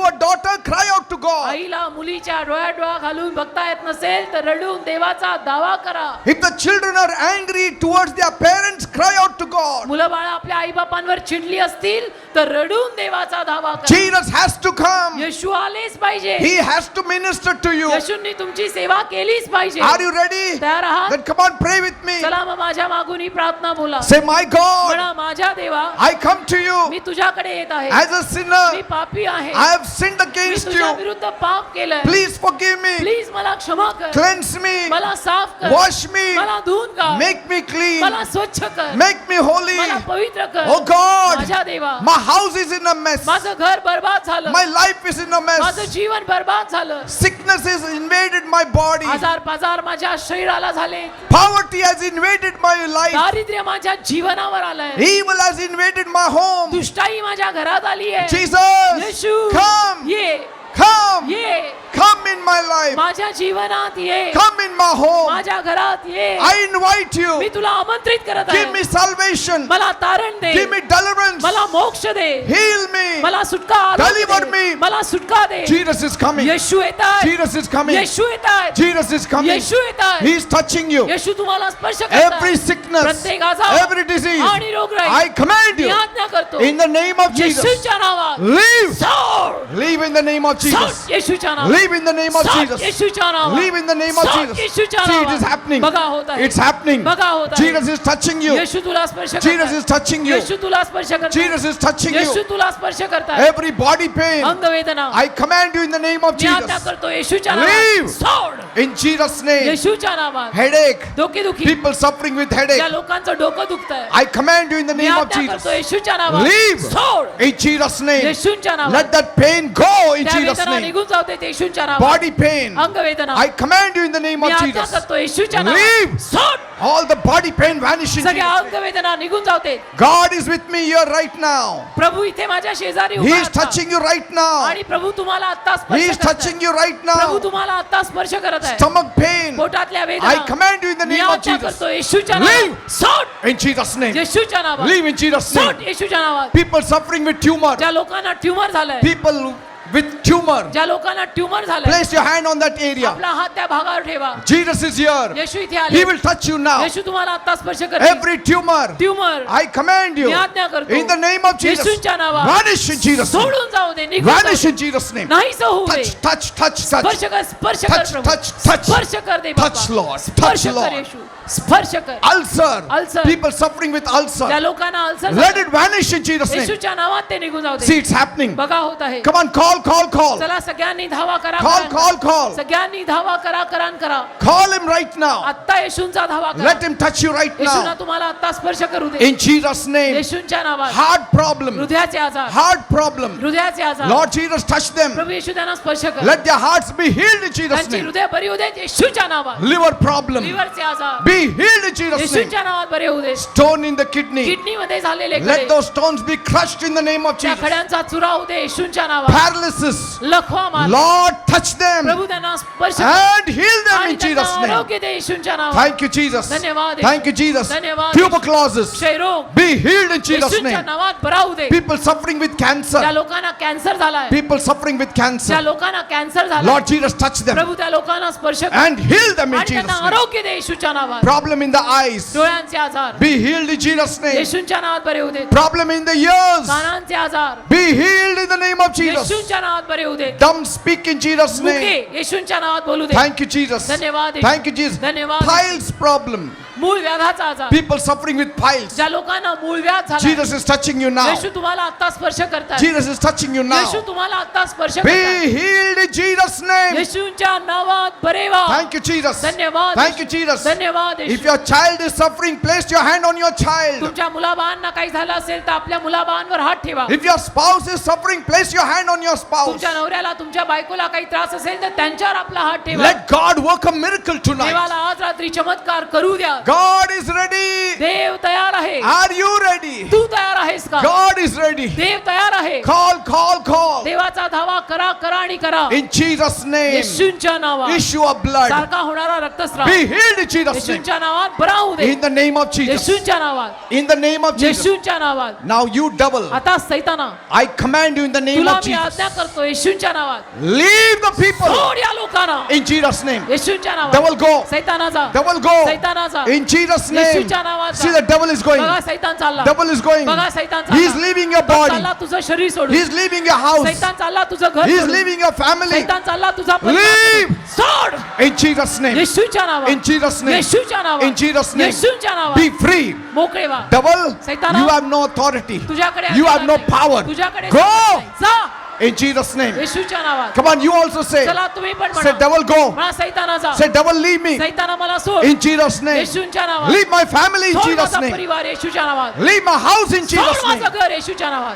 a daughter, cry out to God. आईला मुलीच्या डोळ्यात डोळा घालून बघता येत नसेल तर रडून देवाचा दावा करा. If the children are angry towards their parents, cry out to God. मुलं बाळा आपल्या आई बापांवर चिडली असतील तर रडून देवाचा दावा करा. Jesus has to come. येशू आलेच पाहिजे. He has to minister to you. येशूंनी तुमची सेवा केलीच पाहिजे. Are you ready? तयार आहात? Then come on, pray with me. चला मग माझ्या मागून ही प्रार्थना बोला. Say, my God, म्हणा माझ्या देवा I come to you मी तुझ्याकडे येत आहे. as a sinner. मी पापी आहे. I have sinned me against तुझ्या you. विरुद्ध पाप केलंय. Please forgive me. प्लीज मला क्षमा कर. Cleanse me. मला साफ कर. Wash me. मला धुवून काढ. Make me clean. मला स्वच्छ कर. Make me holy. मला पवित्र कर. Oh God, माझ्या देवा my house is in a mess. माझं घर बर्बाद झालं. My life is in a माझं mess. जीवन बर्बाद झालं. Sickness has invaded my body. आजार पाजार माझ्या शरीराला झाले. Poverty has invaded my life. दारिद्र्य माझ्या जीवनावर आलंय. Evil has invaded my home. दुष्टाई माझ्या घरात आली आहे. Jesus, येशू come, ये come, ये come in my life. माझ्या जीवनात ये, Come in my home. माझ्या घरात ये. I invite you. मी तुला आमंत्रित करत Give me आहे. salvation. मला तारण दे, Give me deliverance. मला मोक्ष दे, Heal me. मला सुटका, आरोग्य Deliver दे. me. मला सुटका दे. Jesus is coming. येशू येतात, Jesus is coming. येशू येतात, Jesus is coming. येशू येतात. He is touching you. येशू तुम्हाला स्पर्श Every करतात. sickness, प्रत्येक आजार every disease, आणि रोगराई I command मी you आज्ञा करतो in the name of Jesus. येशूच्या नावात Leave. सोड, Leave in the name of Jesus. सोड येशूच्या नावात, Leave in the name of सोड Jesus. येशूच्या नावात, Leave in the name of सोड Jesus. येशूच्या See, it नावात. is happening. बघा होत आहे, It's happening. बघा होत आहे. Jesus is touching you. येशू तुला स्पर्श Jesus करतात. is touching you. येशू तुला स्पर्श करतात. Jesus is touching Yeshu you. तुला स्पर्श करतात. Every body pain, अंगवेदना I command you in the name of मी आज्ञा Jesus. करतो येशूच्या Leave. नावात सोड, In Jesus' name. येशूच्या नावात. Headache. डोकेदुखी, People suffering with ज्या headache. लोकांचं डोकं दुखतंय I command you in the me name of आज्ञा Jesus. करतो येशूच्या नावात Leave. सोड, In Jesus' name. येशूच्या नावात. Let that pain go in त्या Jesus' वेदना name. निघून जाऊ दे येशूच्या नावात. Body pain. अंगवेदना I command you in the name me of आज्ञा Jesus. करतो येशूच्या Leave. नावात सोड, All the body pain vanish in सगळ्या Jesus' name. अंगवेदना निघून जाऊ दे. God is with me here right now. प्रभू इथे माझ्या शेजारी He उभा is आता. touching you right now. आणि प्रभू तुम्हाला आता He स्पर्श is करत आहे. touching you right Prabhu now. तुम्हाला आता स्पर्श करत आहे. Stomach pain. पोटातल्या I वेदना command you in the me name of आज्ञा Jesus. करतो येशूच्या Leave. नावात सोड, In Jesus' name. येशूच्या नावात Leave in Jesus' सोड, name. येशूच्या नावात. People suffering with tumor. ज्या लोकांना ट्यूमर झालंय, People with tumor. ज्या लोकांना ट्यूमर झालंय, Place your hand on that area. आपला हात त्या भागावर ठेवा. Jesus is here. येशू इथे He आले. will touch you now. येशू तुम्हाला आता स्पर्श करते. Every tumor. Tumour I command you मी आज्ञा करतो in the name of Jesus. येशूच्या नावात Vanish in Jesus' name. सोडून जाऊ दे, निघून जाऊ Vanish they. in Jesus' name. नाहीच होऊ दे. Touch, touch, touch, touch. स्पर्श कर, स्पर्श कर Touch, प्रभू. touch, touch. स्पर्श कर दे बाबा. Touch, Lord. स्पर्श Touch, कर Lord. येशू, स्पर्श कर. Ulcer. Ulcer. People suffering with ज्या ulcer. लोकांना अल्सर Let झालंय, it vanish in Jesus' name. येशूच्या नावात ते निघून जाऊ See, दे. it's happening. बघा होत आहे. Come on, call, call, call. चला सगळ्यांनी धावा करा, Call, करान call, करा. call. सगळ्यांनी धावा करा, करान करा. Call him right now. आत्ता येशूंचा धावा करा. Let him touch you right येशूना now. तुम्हाला आत्ता स्पर्श करू दे. In Jesus' name. येशूंच्या नावात. Heart problem. हृदयाचे आजार, Heart problem. हृदयाचे आजार. Lord Jesus, touch them. प्रभू येशू त्यांना स्पर्श कर. Let their hearts be healed in Jesus' त्यांची name. हृदय बरी होऊ दे येशूच्या नावात. Liver problem. लिव्हरचे आजार Be healed in Jesus' name. येशूच्या नावात बरे होऊ दे. Stone in the kidney. Kidney मध्ये झालेले Let खडे, those stones be crushed in the name of त्या Jesus. खड्यांचा चुरा होऊ दे येशूच्या नावात. Paralysis. लखवा मार. Lord, touch them प्रभू त्यांना स्पर्श कर. and heal them आणि in त्यांना Jesus' name. आरोग्य दे येशूच्या नावात. Thank you, Jesus. धन्यवाद. Thank you, Jesus. धन्यवाद. Tuberculosis. क्षयरोग Be healed in Jesus' येशूच्या name. नावात बरा होऊ दे. People suffering with ज्या cancer. लोकांना कॅन्सर झालाय, People suffering with ज्या cancer. लोकांना कॅन्सर झाला, Lord Jesus, touch them प्रभू त्या लोकांना स्पर्श कर and heal them in आणि Jesus' त्यांना name. आरोग्य दे येशूच्या नावात. Problem in the eyes. डोळ्यांचे आजार Be healed in Jesus' name. येशूच्या नावात बरे होऊ दे. Problem in the ears. कानांचे आजार Be healed in the name of Jesus. येशूच्या नावात बरे होऊ दे. Dumb speak in Jesus' मुके name. येशूच्या नावात बोलू दे. Thank you, Jesus. धन्यवाद येशू. Thank you, Jesus. धन्यवाद. Piles problem. मूळ व्याधाचा आजार, People suffering with piles. ज्या लोकांना मूळ व्याध झाला, Jesus is touching you now. येशू तुम्हाला आता स्पर्श करतात. Jesus is touching you now. येशू तुम्हाला आता स्पर्श Be करतात. healed in Jesus' name. येशूच्या नावात बरे व्हा. Thank you, Jesus. धन्यवाद. Thank you, Jesus. धन्यवाद If Yeshu. your child is suffering, place your hand on your child. तुमच्या मुलाबाळांना काही झालं असेल तर आपल्या मुलाबाळांवर हात ठेवा. If your spouse is suffering, place your hand on your spouse. तुमच्या नवऱ्याला, तुमच्या बायकोला काही त्रास असेल तर त्यांच्यावर आपला हात ठेवा. Let God work a miracle tonight. देवाला आज रात्री चमत्कार करू द्या. God is ready. देव तयार आहे. Are you ready? तू तयार आहेस का? God is ready. देव तयार आहे. Call, call, call. देवाचा धावा करा, करा आणि करा. In Jesus' name. येशूंच्या नावात Issue of blood. सारखा होणारा रक्तस्राव Be healed in Jesus' name. येशूंच्या नावात बरा होऊ दे. In the name of Jesus. येशूंच्या नावात, In the name of Jesus. येशूंच्या नावात. Now you double. आता सैताना, I command you in the name तुला of मी Jesus. आज्ञा करतो येशूंच्या नावात. Leave the people. सोड या लोकांना In Jesus' name. येशूंच्या नावात. Devil go. सैतानाचा, Devil go. सैतानाचा, In Jesus' name. येशूच्या नावात See, the devil is going. बघा सैतान चालला. Devil is going. बघा सैतान He is चालला. leaving your तो body. चालला तुझं शरीर सोडून. He is leaving your house. सैतान चालला तुझं घर He is सोडून. leaving your family. सैतान चालला तुझा परिवार Leave. सोडून. सोड In Jesus' name. येशूच्या नावात. In Jesus' name. येशूच्या नावात. In Jesus' name. येशूच्या नावात. Be free. मोकळे व्हा. Devil, सैताना, you have no authority. तुझ्याकडे You have no अधिकार नाही. power. तुझ्याकडे Go. सत्ता नाही. जा In Jesus' name. येशूच्या नावात. Come on, you also say. चला तुम्ही पण Say, म्हणा. devil, go. म्हणा सैतानाचा. Say, devil, leave me. सैताना मला सोड. In Jesus' name. येशूच्या नावात. Leave my family in सोड Jesus' माझा name. परिवार येशूच्या नावात. Leave my house in सोड Jesus' माझं name. घर येशूच्या नावात.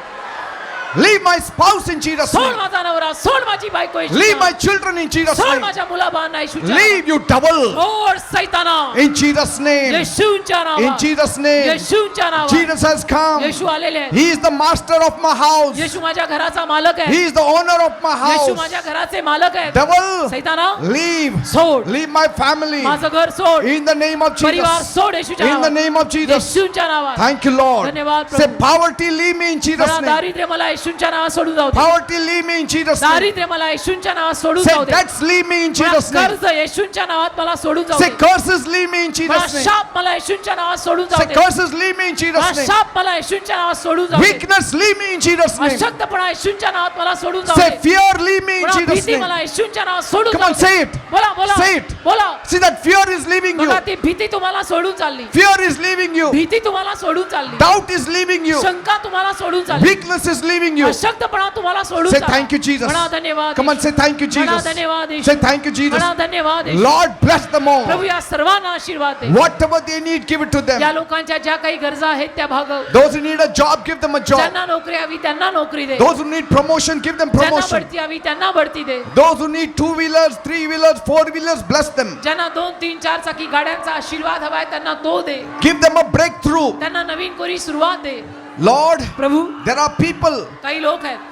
Leave my spouse in Jesus' सोड name. माझा नवरा, सोड माझी बायको येशूच्या Leave my नावात. children in Jesus' सोड name. माझ्या मुलाबाळांना येशूच्या Leave you devil सोड सैताना in Jesus' name. येशूच्या In नावात. Jesus' name. येशूच्या नावात. Jesus has come. येशू आलेले आहेत. He is the master of my house. येशू माझ्या घराचा मालक He आहे. is the owner of my Yeshu house. माझ्या घराचे मालक आहेत. Devil, सैताना leave. सोड Leave my family. माझं घर सोड, In the name of परिवार Jesus. सोड येशूच्या In the नावात. name of Jesus. येशूच्या नावात. Thank you, Lord. धन्यवाद Say Prabhu. poverty, leave me in Jesus' मला name. दारिद्र्य मला येशूच्या नावात सोडून जाऊ दे. Poverty, leave me in Jesus' name. दारिद्र्य मला येशूच्या नावात सोडून Say जाऊ दे. debts, leave me in मला Jesus' name. कर्ज येशूच्या नावात मला सोडून जाऊ Say they. curses, leave me in मला Jesus' name. शाप मला येशूच्या नावात सोडून जाऊ Say they. curses, leave me in मला Jesus' name. शाप मला येशूच्या नावात सोडून जाऊ दे. Weakness, leave me in Jesus' name. अशक्तपणा येशूच्या नावात मला सोडून जाऊ Say they. fear, leave me in मला Jesus' भीती name. मला येशूच्या नावात सोडून Come जाऊ on, दे. say it. बोला बोला Say it. बोला. See that fear is leaving you. बघा ती भीती तुम्हाला सोडून चालली. Fear is leaving you. भीती तुम्हाला सोडून चालली. Doubt is leaving you. शंका तुम्हाला सोडून चालली. Weakness is leaving you. अशक्तपणा तुम्हाला सोडून Say चालला. thank you, Jesus. म्हणा धन्यवाद Come on, Yeshu. say thank you, म्हणा Jesus. धन्यवाद येशू. Say thank you, Jesus. म्हणा धन्यवाद येशू. Lord, bless them all. प्रभू या सर्वांना आशीर्वाद दे. Whatever they need, give it to them. या लोकांच्या ज्या काही गरजा आहेत त्या भागव. Those who need a job, give them a job. ज्यांना नोकरी हवी त्यांना नोकरी दे. Those who need promotion, give them ज्यांना promotion. बढती हवी त्यांना बढती दे. Those who need 2-wheelers, 3-wheelers, 4-wheelers, bless them. ज्यांना 2, 3, 4 चाकी गाड्यांचा आशीर्वाद हवाय त्यांना तो दे. Give them a breakthrough. त्यांना नवीन कोरी सुरुवात दे. Lord, Prabhu there are people, काही लोक आहेत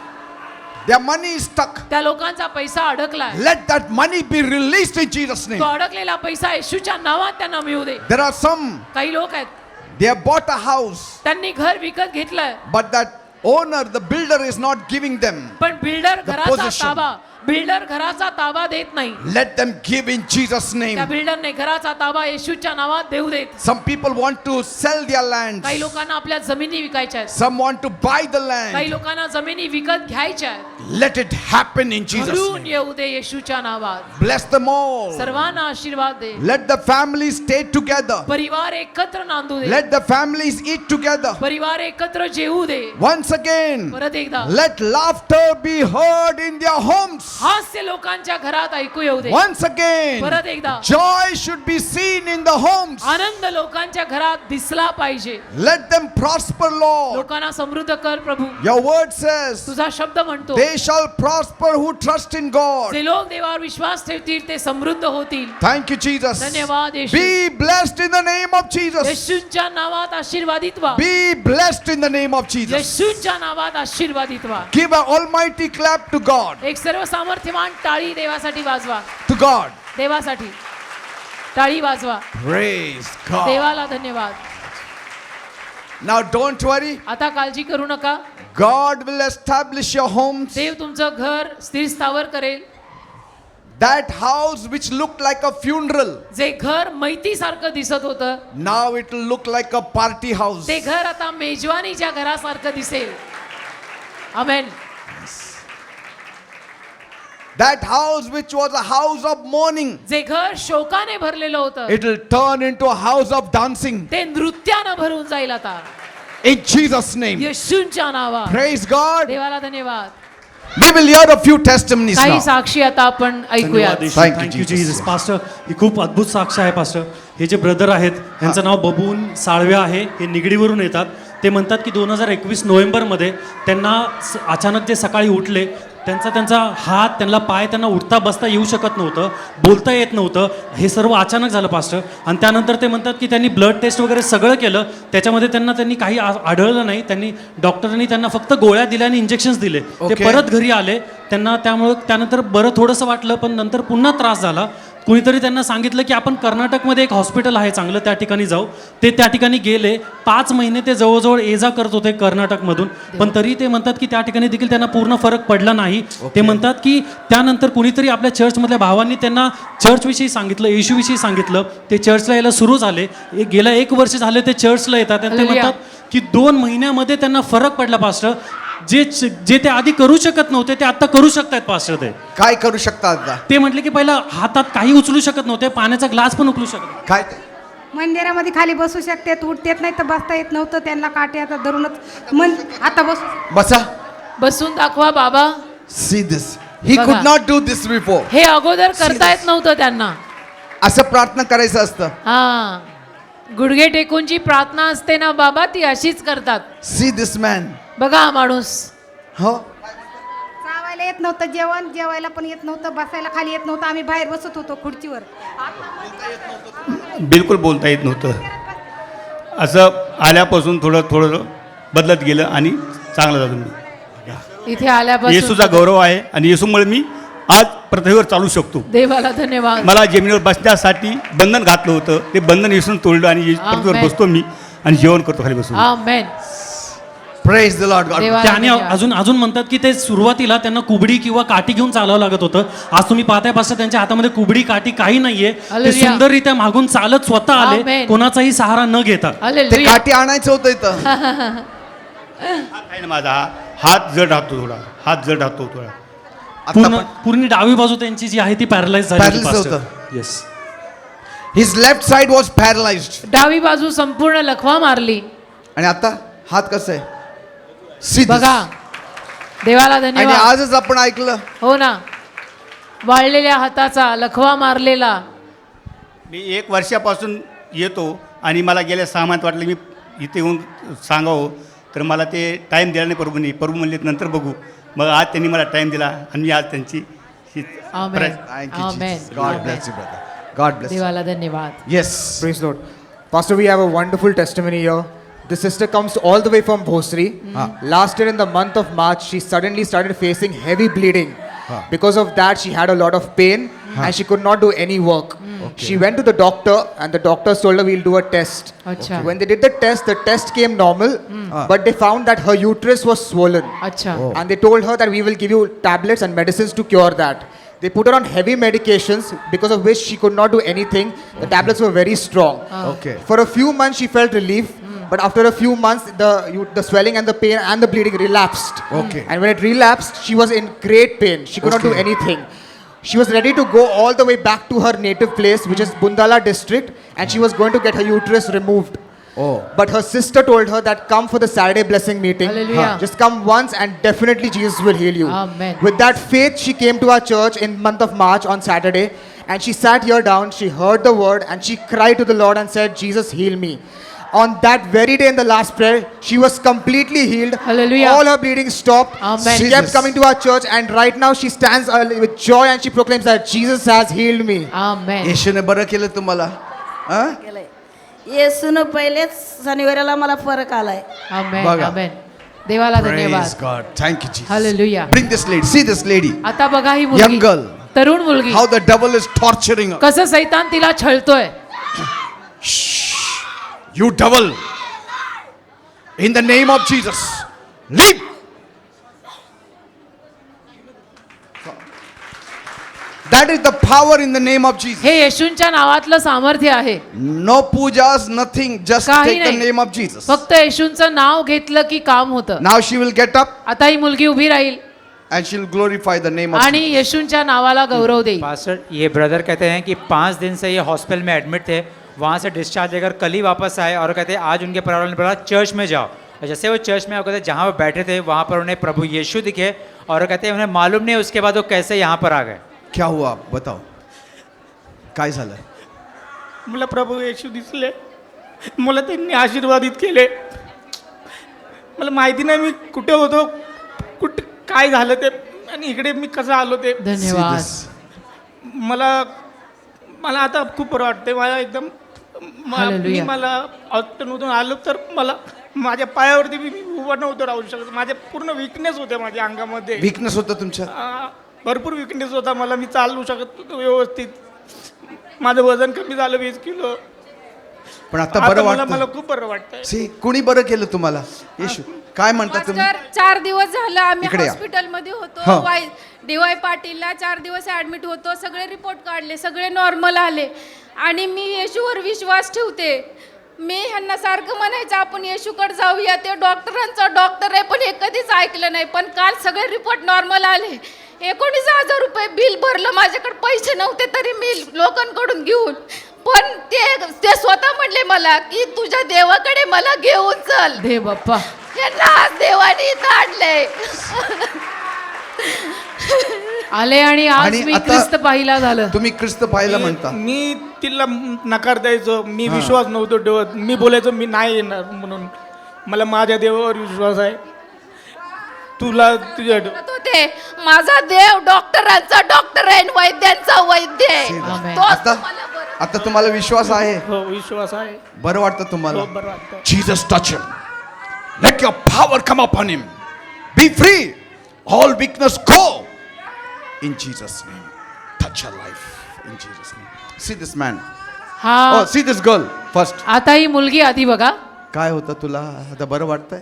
their money is stuck. त्या लोकांचा पैसा अडकलाय. Let that money be released in Jesus' तो name. अडकलेला पैसा येशूच्या नावात त्यांना मिळू दे. There are some, काही लोक आहेत they have bought a house, त्यांनी घर विकत घेतलंय but that owner, the builder, is not giving them. पण बिल्डर The घराचा possession. ताबा बिल्डर घराचा ताबा देत नाही. Let them give in Jesus' त्या name. बिल्डरने घराचा ताबा येशूच्या नावात देऊ देत. Some people want to sell their land. काही लोकांना आपल्या जमिनी विकायच्या आहेत. Some want to buy the काही land. लोकांना जमिनी विकत घ्यायच्या आहेत. Let it happen in Jesus' घडून name. येऊ दे येशूच्या नावात. Bless them all. सर्वांना आशीर्वाद दे. Let the families stay together. परिवार एकत्र नांदू दे. Let the families eat together. परिवार एकत्र जेवू दे. Once again, परत एकदा let laughter be heard in their homes. हास्य लोकांच्या घरात ऐकू येऊ दे. Once again, परत एकदा joy should be seen in the homes. आनंद लोकांच्या घरात दिसला पाहिजे. Let them prosper, Lord. लोकांना समृद्ध कर प्रभू. Your word says, तुझा शब्द म्हणतो they shall prosper who trust in God. जे लोक देवावर विश्वास ठेवतील ते समृद्ध होतील. Thank you, Jesus. धन्यवाद येशू. Be blessed in the name of Jesus. येशूच्या नावात आशीर्वादित व्हा. Be blessed in the name of Jesus. येशूच्या नावात आशीर्वादित व्हा. Give an almighty clap to God. एक सर्व सामर्थ्यवान टाळी देवासाठी वाजवा. To God. देवासाठी टाळी वाजवा. Praise God. देवाला धन्यवाद. Now don't worry. आता काळजी करू नका. God will establish your homes. देव तुमचं घर स्थिर स्थावर करेल. That house which looked like a funeral, जे घर मैतीसारखं दिसत होतं now it will look like a party house. ते घर आता मेजवानीच्या घरासारखं दिसेल. आमेन. That house which was a house of mourning, जे घर शोकाने भरलेलं होतं it will turn into a house of dancing. ते नृत्यानं भरून जाईल आता. In Jesus' name. येशूच्या नावात. Praise God. देवाला धन्यवाद. We will hear a few testimonies काही now. साक्षी आता आपण ऐकूया. Thank you, thank you Jesus. Jesus. Pastor ही खूप अद्भुत साक्ष आहे पास्टर. हे जे ब्रदर आहेत यांचं नाव बबून साळवे आहे. हे निगडीवरून येतात. ते म्हणतात की 2021 नोव्हेंबरमध्ये त्यांना अचानक ते सकाळी उठले, त्यांचा हात, त्यांना पाय, त्यांना उठता बसता येऊ शकत नव्हतं, बोलता येत नव्हतं. हे सर्व अचानक झालं पास्टर. आणि त्यानंतर ते म्हणतात की त्यांनी ब्लड टेस्ट वगैरे सगळं केलं, त्याच्यामध्ये त्यांनी काही आढळलं नाही. डॉक्टरांनी त्यांना फक्त गोळ्या दिल्या आणि इंजेक्शन्स दिले. ते Okay. परत घरी आले. त्यामुळे त्यानंतर बरं थोडंसं वाटलं, पण नंतर पुन्हा त्रास झाला. कुणीतरी त्यांना सांगितलं की आपण कर्नाटकमध्ये एक हॉस्पिटल आहे चांगलं, त्या ठिकाणी जाऊ. ते त्या ठिकाणी गेले. 5 महिने ते जवळजवळ ये जा करत होते कर्नाटकमधून, पण तरी ते म्हणतात की त्या ठिकाणी देखील त्यांना पूर्ण फरक पडला नाही. ते म्हणतात की त्यानंतर कुणीतरी आपल्या चर्चमधल्या भावांनी त्यांना चर्चविषयी सांगितलं, येशूविषयी सांगितलं. ते चर्चला यायला सुरू झाले. गेल्या 1 वर्ष झाले ते चर्चला येतात. आणि ते Hallelujah. म्हणतात की 2 महिन्यामध्ये त्यांना फरक पडला पास्टर. जे ते आधी करू शकत नव्हते ते आता करू शकतात पास्टर. ते काय करू शकता आता? ते म्हटले की पहिला हातात काही उचलू शकत नव्हते, पाण्याचा ग्लास पण उचलू शकत नव्हते. काय ते? मंदिरामध्ये खाली बसू शकतात, उठतेत नाही तर बसता येत नव्हतं त्यांना. काटे आता धरूनच आता बसू. बसा. बसून दाखवा बाबा. See this. He बघा. could not do this before. हे अगोदर करता येत नव्हतं त्यांना. असं प्रार्थना करायचं असतं. हा, गुडघे टेकून जी प्रार्थना असते ना बाबा, ती अशीच करतात. See this man. बघा हा माणूस. हो चावायला येत नव्हतं, जेवायला पण येत नव्हतं, बसायला खाली येत नव्हतं. आम्ही बाहेर बसत होतो खुर्चीवर. बिलकुल बोलता येत नव्हतं. असं आल्यापासून थोडं थोडं बदलत गेलं आणि चांगलं झालं मी. इथे आल्यापासून येसूचा गौरव आहे आणि येसूमुळे मी आज पृथ्वीवर चालू शकतो. देवाला धन्यवाद. मला जमिनीवर बसण्यासाठी बंधन घातलं होतं, ते बंधन येसून तोडलं आणि पृथ्वीवर आमेन. बसतो मी आणि जेवण करतो खाली बसून. Amen. Praise the Lord God. देवाला त्याने धन्यवाद. अजून म्हणतात की ते सुरुवातीला त्यांना कुबडी किंवा काठी घेऊन चालावं लागत होतं. आज तुम्ही पाहताय पास्टर त्यांच्या हातामध्ये कुबडी काठी काही नाहीये. ते हालेलुया. सुंदररित्या मागून चालत स्वतः आले, आमेन. कोणाचाही सहारा न घेता. ते हालेलुया. काठी आणायचं होतं इथं. हात आहे ना माझा, हात जड राहतो थोडा, हात जड राहतो थोडा. आता पण पूर्ण डावी बाजू त्यांची जी आहे ती पॅरलाइज झाली Paralyzed होतं. Yes. His left side was paralysed. डावी बाजू संपूर्ण लखवा मारली. आणि आता हात कसं आहे सीधा. बघा, देवाला आणि धन्यवाद. आजच आपण ऐकलं हो ना, वाळलेल्या हाताचा लखवा मारलेला. मी 1 वर्षापासून येतो आणि मला गेल्या 6 महिन्यात वाटलं मी इथे येऊन सांगावं, तर मला ते टाईम दिला नाही प्रभूंनी. प्रभू म्हणले नंतर बघू. मग आज त्यांनी मला टाईम दिला आणि मी आज त्यांची ही amen. Thank you amen. God amen. Bless you brother. God bless. देवाला धन्यवाद. Yes. Praise Lord. Pastor, we have a wonderful testimony here. The sister comes all the way from Bhosri. Last year in the month of March, she suddenly started facing heavy bleeding. Because of that, she had a lot of pain and she could not do any work. She went to the doctor and the doctors told her we'll do a test. अच्छा. When they did the test came normal, but they found that her uterus was swollen. अच्छा. And they told her that we will give you tablets and medicines to cure that. They put her on heavy medications because of which she could not do anything. The tablets were very strong. Okay. For a few months she felt relief, but after a few months the swelling and the pain and the bleeding relapsed. Okay. And when it relapsed, she was in great pain. She could not do Okay. anything. She was ready to go all the way back to her native place, which is Bundala district, and she was going to get her uterus removed. Oh. But her sister told her that come for the Saturday blessing meeting. Hallelujah. Just come once and definitely Jesus will heal you. Amen. With that faith, she came to our church in month of March on Saturday, and she sat here down, she heard the word, and she cried to the Lord and said, Jesus, heal me. On that very day in the last prayer, she was completely healed. Hallelujah. All her bleeding stopped. Amen. She Jesus. kept coming to our church, and right now she stands with joy and she proclaims that Jesus has healed me. आमेन. येशूने बरं केलं तुम्हाला. हा? केलंय. येसून पहिलेच शनिवाराला मला फरक आलाय. आमेन. बघा. आमेन. देवाला Praise धन्यवाद. God. Thank you, Jesus. Hallelujah. Bring this lady. See this lady. आता बघा ही Young मुलगी, girl. तरुण मुलगी, How the devil is torturing her. कसं सैतान तिला छळतोय. You devil. In the name of Jesus. Leave. That is the power in the name of Jesus. हे येशूंच्या नावातलं सामर्थ्य आहे. No pujas, nothing. Just काही take the नाही. name of Jesus. फक्त येशूंचं नाव घेतलं की काम होतं. Now she will get up आता ही मुलगी उभी राहील and she'll glorify the name of आणि Jesus. येशूंच्या नावाला गौरव देईल. पास्टर, ये ब्रदर कहते हैं कि 5 दिन से ये हॉस्पिटल में एडमिट थे, वहाँ से डिस्चार्ज लेकर कल ही वापस आए और कहते हैं आज उनके परिवार ने बोला चर्च में जाओ। और जैसे वो चर्च में कहते हैं जहाँ वो बैठे थे वहाँ पर उन्हें प्रभु यीशु दिखे और कहते हैं उन्हें मालूम नहीं उसके बाद वो कैसे यहाँ पर आ गए। क्या हुआ बताओ काय झालं मला प्रभू येशू दिसले, मला त्यांनी आशीर्वादित केले. मला माहिती नाही मी कुठे होतो, कुठे काय झालं ते आणि इकडे मी कसं आलो ते. धन्यवाद. मला मला आता खूप बरं वाटते. मला एकदम Hallelujah. मला हॉस्पिटलमधून आलो तर मला माझ्या पायावरती मी उभं नव्हतं राहू शकत. माझे पूर्ण विकनेस होते माझ्या अंगामध्ये. वीकनेस होता तुमच्या भरपूर विकनेस होता. मला मी चालू शकत नव्हतो व्यवस्थित. माझं वजन कमी झालं 20 किलो. पण आता आता बरं मला वाटतं खूप बरं वाटतंय. सी कुणी बरं केलं तुम्हाला येशू काय म्हणता तुम्ही मास्टर 4 दिवस झालं आम्ही इकडे या. हॉस्पिटलमध्ये होतो. हो. DY पाटीलला 4 दिवस ऍडमिट होतो. सगळे रिपोर्ट काढले, सगळे नॉर्मल आले आणि मी येशूवर विश्वास ठेवते. मी ह्यांना सारखं म्हणायचं आपण येशूकडे जाऊया, ते डॉक्टरांचा डॉक्टर आहे, पण हे कधीच ऐकलं नाही. पण काल सगळे रिपोर्ट नॉर्मल आले. 19,000 रुपये बिल भरलं. माझ्याकडे पैसे नव्हते तरी मी लोकांकडून घेऊन, पण ते स्वतः म्हणले मला की तुझ्या देवाकडे मला घेऊन चल. दे बाप्पा. यांना आज देवाने काढले. आले आणि आज आणि मी आता- ख्रिस्त पाहिला झालं. तुम्ही ख्रिस्त पाहायला म्हणता मी तिला नकार द्यायचो. मी विश्वास नव्हतो ठेवत. मी बोलायचो मी नाही येणार म्हणून. मला माझ्या देवावर विश्वास आहे. तुला तुझ्या म्हणत होते माझा देव डॉक्टरांचा डॉक्टर आहे आणि वैद्यांचा वैद्य आहे. Amen. तोच आता तुम्हाला बरं आता तुम्हाला विश्वास आहे, हो विश्वास आहे. बरं वाटतं तुम्हाला? हो, बरं वाटतं. Jesus, touch him. Let your power come upon him. Be free. All weakness go. In Jesus' name. Touch her life. In Jesus' name. See this man. हा Oh, see this girl first. आता ही मुलगी आधी बघा. काय होतं तुला? आता बरं वाटतंय?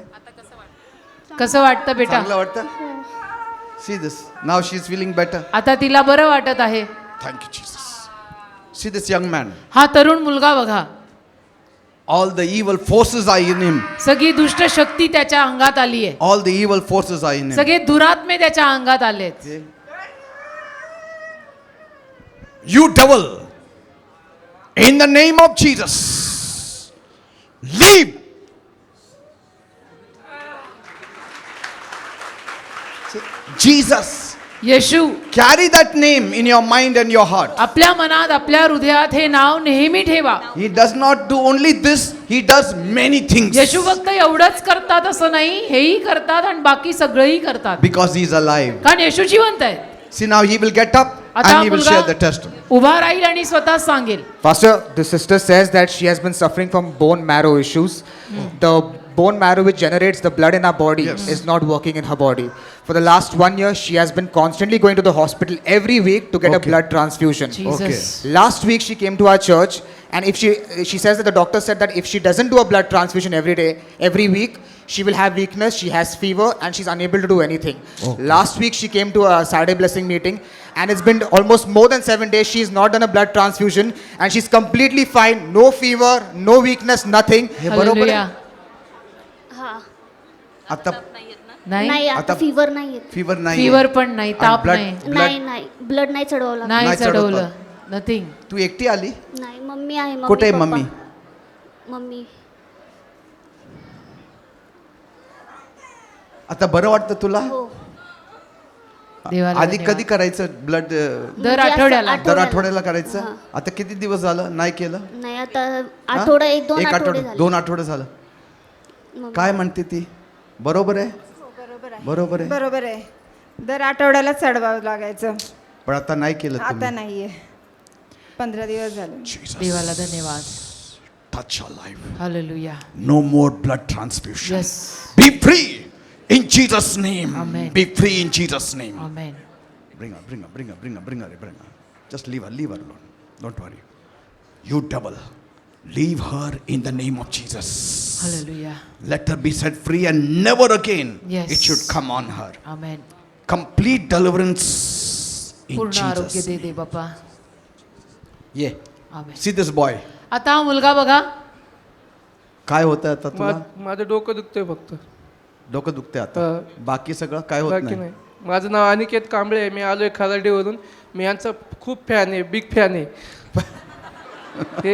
कसं वाटतं बेटा? चांगलं वाटतं? See this. Now she is feeling better. आता तिला बरं वाटत आहे. Thank you, Jesus. See this young man. हा तरुण मुलगा बघा. All the evil forces are in him. सगळी दुष्ट शक्ती त्याच्या अंगात आली आहे. All the evil forces are in him. सगळे दुरात्मे त्याच्या अंगात आलेत. You devil. In the name of Jesus. Leave. Jesus. Yeshu Carry that name in your mind and your heart. आपल्या मनात आपल्या हृदयात हे नाव नेहमी ठेवा. He does not do only this, he does many things. येशू फक्त एवढंच करतात असं नाही, हेही करतात आणि बाकी सगळंही करतात. Because he is alive. कारण येशू जिवंत आहे. See, now he will get up आता and he will share the मुलगा testimony. उभा राहील आणि स्वतः सांगेल. Pastor, the sister says that she has been suffering from bone marrow issues. The bone marrow which generates the blood in our body is not working in her body. For the last 1 year, she has been constantly going to the hospital every week to get a blood transfusion. Jesus. Last week, she came to our church, and if she says that the doctor said that if she doesn't do a blood transfusion every day, every week, she will have weakness, she has fever, and she's unable to do anything. Last week, she came to a Saturday blessing meeting, and it's been almost more than 7 days. She's not done a blood transfusion, and she's completely fine. No fever, no weakness, nothing. हे बरोबर आहे? हा आता नाही नाही आता आता- fever नाही येत. फीवर नाही. फीवर पण नाही, ताप blood- नाही, नाही नाही ब्लड नाही चढवलं. नाही नाही चढवलं, चढवतात. नथिंग. तू एकटी आली? नाही मम्मी आहे. कुठे आहे पप्पा. मम्मी? मम्मी आता बरं वाटतं तुला? हो देवाला आधी धन्यवाद. कधी करायचं ब्लड? दर म्हणजे असं आठवड्याला. दर आठवड्याला करायचं? हां. आता किती दिवस झालं नाही केलं? नाही आता हां? आठवडा एक दोन आठवडे आठवडे, झाले. 2 आठवडे झालं. मग काय म्हणते ती? बरोबर आहे? बरोबर आहे. बरोबर आहे. दर आठवड्याला चढवावं लागायचं. पण आता नाही केलं आता तुम्ही. नाहीये. 15 दिवस झाले. Jesus. देवाला धन्यवाद. Touch her life. Hallelujah. No more blood transfusion. Yes. Be free in Jesus' name. Amen. Be free in Jesus' name. Amen. Bring her, bring her, bring her, bring her, bring her, bring her. Just leave her alone. Don't worry. You devil, leave her in the name of Jesus. Hallelujah. Let her be set free and never again Yes. it should come on her. Amen. Complete deliverance in पूर्ण आरोग्य Jesus' दे name. दे बाप्पा. ये. आमेन. See this boy. आता हा मुलगा बघा. काय होतं आता तुला? माझं डोकं दुखतंय फक्त, डोकं दुखते आता. बाकी सगळं काय होत बाकी नाही. नाही. माझं नाव अनिकेत कांबळे आहे. मी आलोय खराडीवरून. मी यांचा खूप फॅन आहे, बिग फॅन आहे. ते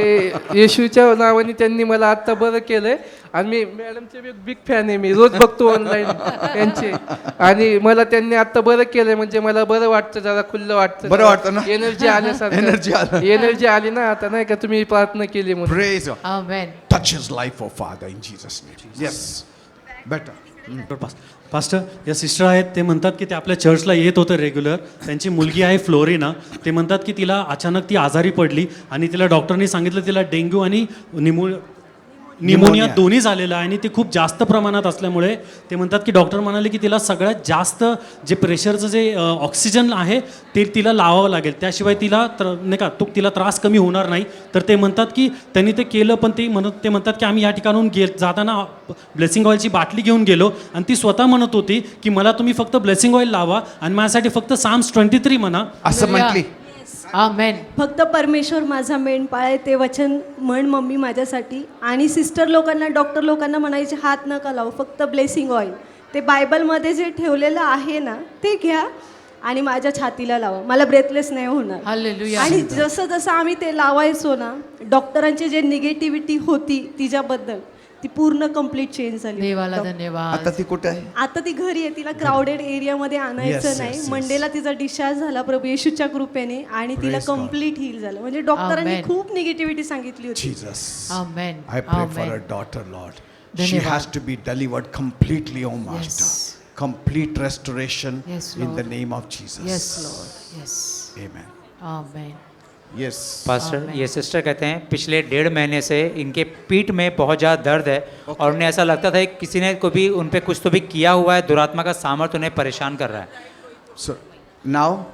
येशूच्या नावाने त्यांनी मला आत्ता बरं केलंय आणि मी मॅडमचे बिग फॅन आहे. मी रोज बघतो ऑनलाईन त्यांचे, आणि मला त्यांनी आत्ता बरं केलंय म्हणजे मला बरं वाटतं, जरा खुल्लं वाटतं. बरं वाटतं ना? एनर्जी आल्यासारखं. Energy आलं. एनर्जी आली ना आता, नाही का तुम्ही प्रार्थना केली म्हणून. Praise God. Amen. Touch his life, oh Father, in Jesus' name. Yes. Better. Pastor, या सिस्टर आहेत, ते म्हणतात की ते आपल्या चर्चला येत होतं रेग्युलर. त्यांची मुलगी आहे फ्लोरिना. ते म्हणतात की तिला अचानक ती आजारी पडली आणि तिला डॉक्टरनी सांगितलं तिला डेंग्यू आणि निमोनिया दोन्ही झालेलं आहे आणि ते खूप जास्त प्रमाणात असल्यामुळे ते म्हणतात की डॉक्टर म्हणाले की तिला सगळ्यात जास्त जे प्रेशरचं जे ऑक्सिजन आहे ते तिला लावावं लागेल, त्याशिवाय तिला नाही का तिला त्रास कमी होणार नाही. तर ते म्हणतात की त्यांनी ते केलं, पण ते म्हणतात की आम्ही या ठिकाणून जाताना ब्लेसिंग ऑइलची बाटली घेऊन गेलो आणि ती स्वतः म्हणत होती की मला तुम्ही फक्त ब्लेसिंग ऑइल लावा आणि माझ्यासाठी फक्त Psalms 23 म्हणा असं म्हटली. आमेन. फक्त परमेश्वर माझा मेंढपाळ आहे ते वचन म्हण मम्मी माझ्यासाठी. आणि सिस्टर लोकांना, डॉक्टर लोकांना म्हणायचे हात नका लावू, फक्त ब्लेसिंग ऑइल ते बायबलमध्ये जे ठेवलेलं आहे ना ते घ्या आणि माझ्या छातीला लावा, मला ब्रेथलेस नाही होणार. हालेलुया. आणि जसं जसं आम्ही ते लावायचो ना, डॉक्टरांची जे निगेटिव्हिटी होती तिच्याबद्दल ती पूर्ण कंप्लीट चेंज झाली. देवाला धन्यवाद. आता ती कुठे आहे? आता ती घरी आहे. तिला क्राऊडेड एरियामध्ये आणायचं नाही. मंडेला तिचा डिस्चार्ज झाला प्रभू येशूच्या कृपेने आणि तिला कम्प्लीट हील झालं. म्हणजे डॉक्टरांनी Amen. खूप निगेटिव्हिटी सांगितली होती. Jesus. Amen. I pray for amen. her daughter, Lord. She धन्यवाद. has to be delivered completely, oh Master. Yes. complete restoration Yes, in the Lord. name of Jesus. Yes, Lord. Yes. Amen. Amen. Yes. Pastor ये sister कहते हैं पिछले 1.5 महीने से इनके पीठ में बहुत ज़्यादा दर्द है और उन्हें ऐसा लगता था कि किसी ने को भी उन पे कुछ तो भी किया हुआ है, दुरात्मा का सामर्थ्य उन्हें परेशान कर रहा है. So now,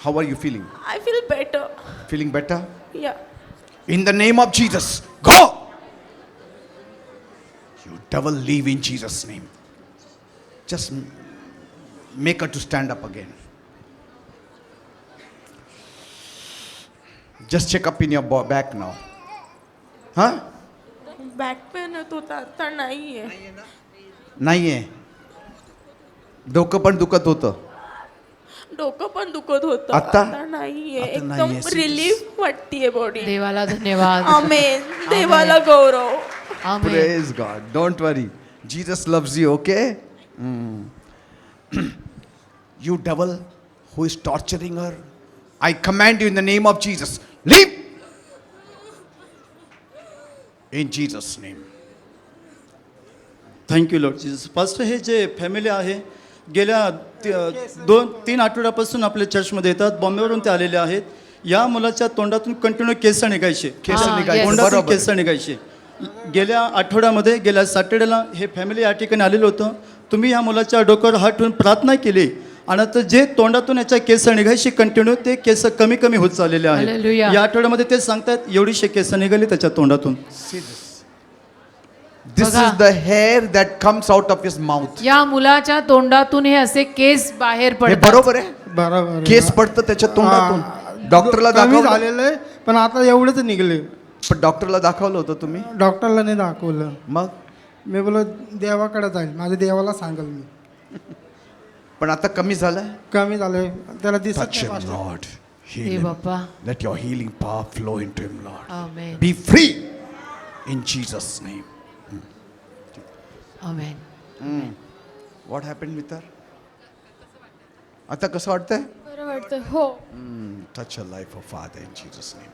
how are you feeling? I feel better. Feeling better? Yeah. In the name of Jesus, go! You devil, leave in Jesus' name. Just make her to stand up again. Just check up in your back now. Huh? Back pain येत होता आता नाहीये. नाहीये. डोकं पण दुखत होतं. डोकं पण दुखत होतं आता? आता नाहीये. आता एकदम नाहीये. रिलीफ वाटतीये बॉडी. देवाला धन्यवाद. आमेन. देवाला गौरव. Amen. Praise God. Don't worry. Jesus loves you, okay? You devil who is torturing her, I command you in the name of Jesus, leave! In Jesus' name. Thank you Lord Jesus. Pastor हे जे family आहे गेल्या 2-3 आठवड्यापासून आपल्या चर्चमध्ये येतात. बॉम्बेवरून ते आलेले आहेत. या मुलाच्या तोंडातून कंटिन्यू केस निघायचे, yes. तोंडातून बरोबर. केस निघायचे. गेल्या आठवड्यामध्ये गेल्या सॅटर्डेला हे फॅमिली या ठिकाणी आलेलं होतं. तुम्ही या मुलाच्या डोक्यावर हात ठेवून प्रार्थना केली आणि आता जे तोंडातून याच्या केस निघायचे कंटिन्यू ते केस कमी कमी होत चाललेले आहेत. Hallelujah. या आठवड्यामध्ये ते सांगतात एवढीशे केस निघाली त्याच्या तोंडातून. See this. This बघा. is the hair that comes out of his mouth. या मुलाच्या तोंडातून हे असे केस बाहेर हे पडतात. बरोबर आहे. बरोबर. केस पडतं त्याच्या तोंडातून. डॉक्टरला कमी दाखवलं. झालेलं आहे पण आता एवढंच निघले. पण डॉक्टरला दाखवलं होतं तुम्ही. डॉक्टरला नाही दाखवलं. मग मी बोलो देवाकडे जाईल, माझ्या देवाला सांगेल मी. पण आता कमी झालं. कमी झालंय त्याला दिसत Touch नाही him, पास्टर. Lord. Heal हे him. Bappa. Let your healing power flow into him, Lord. Amen. Be free in Jesus' name. Amen. What happened with her? आता कसं वाटतंय? बरं वाटतं. हो. Touch her life, oh Father, in Jesus' name.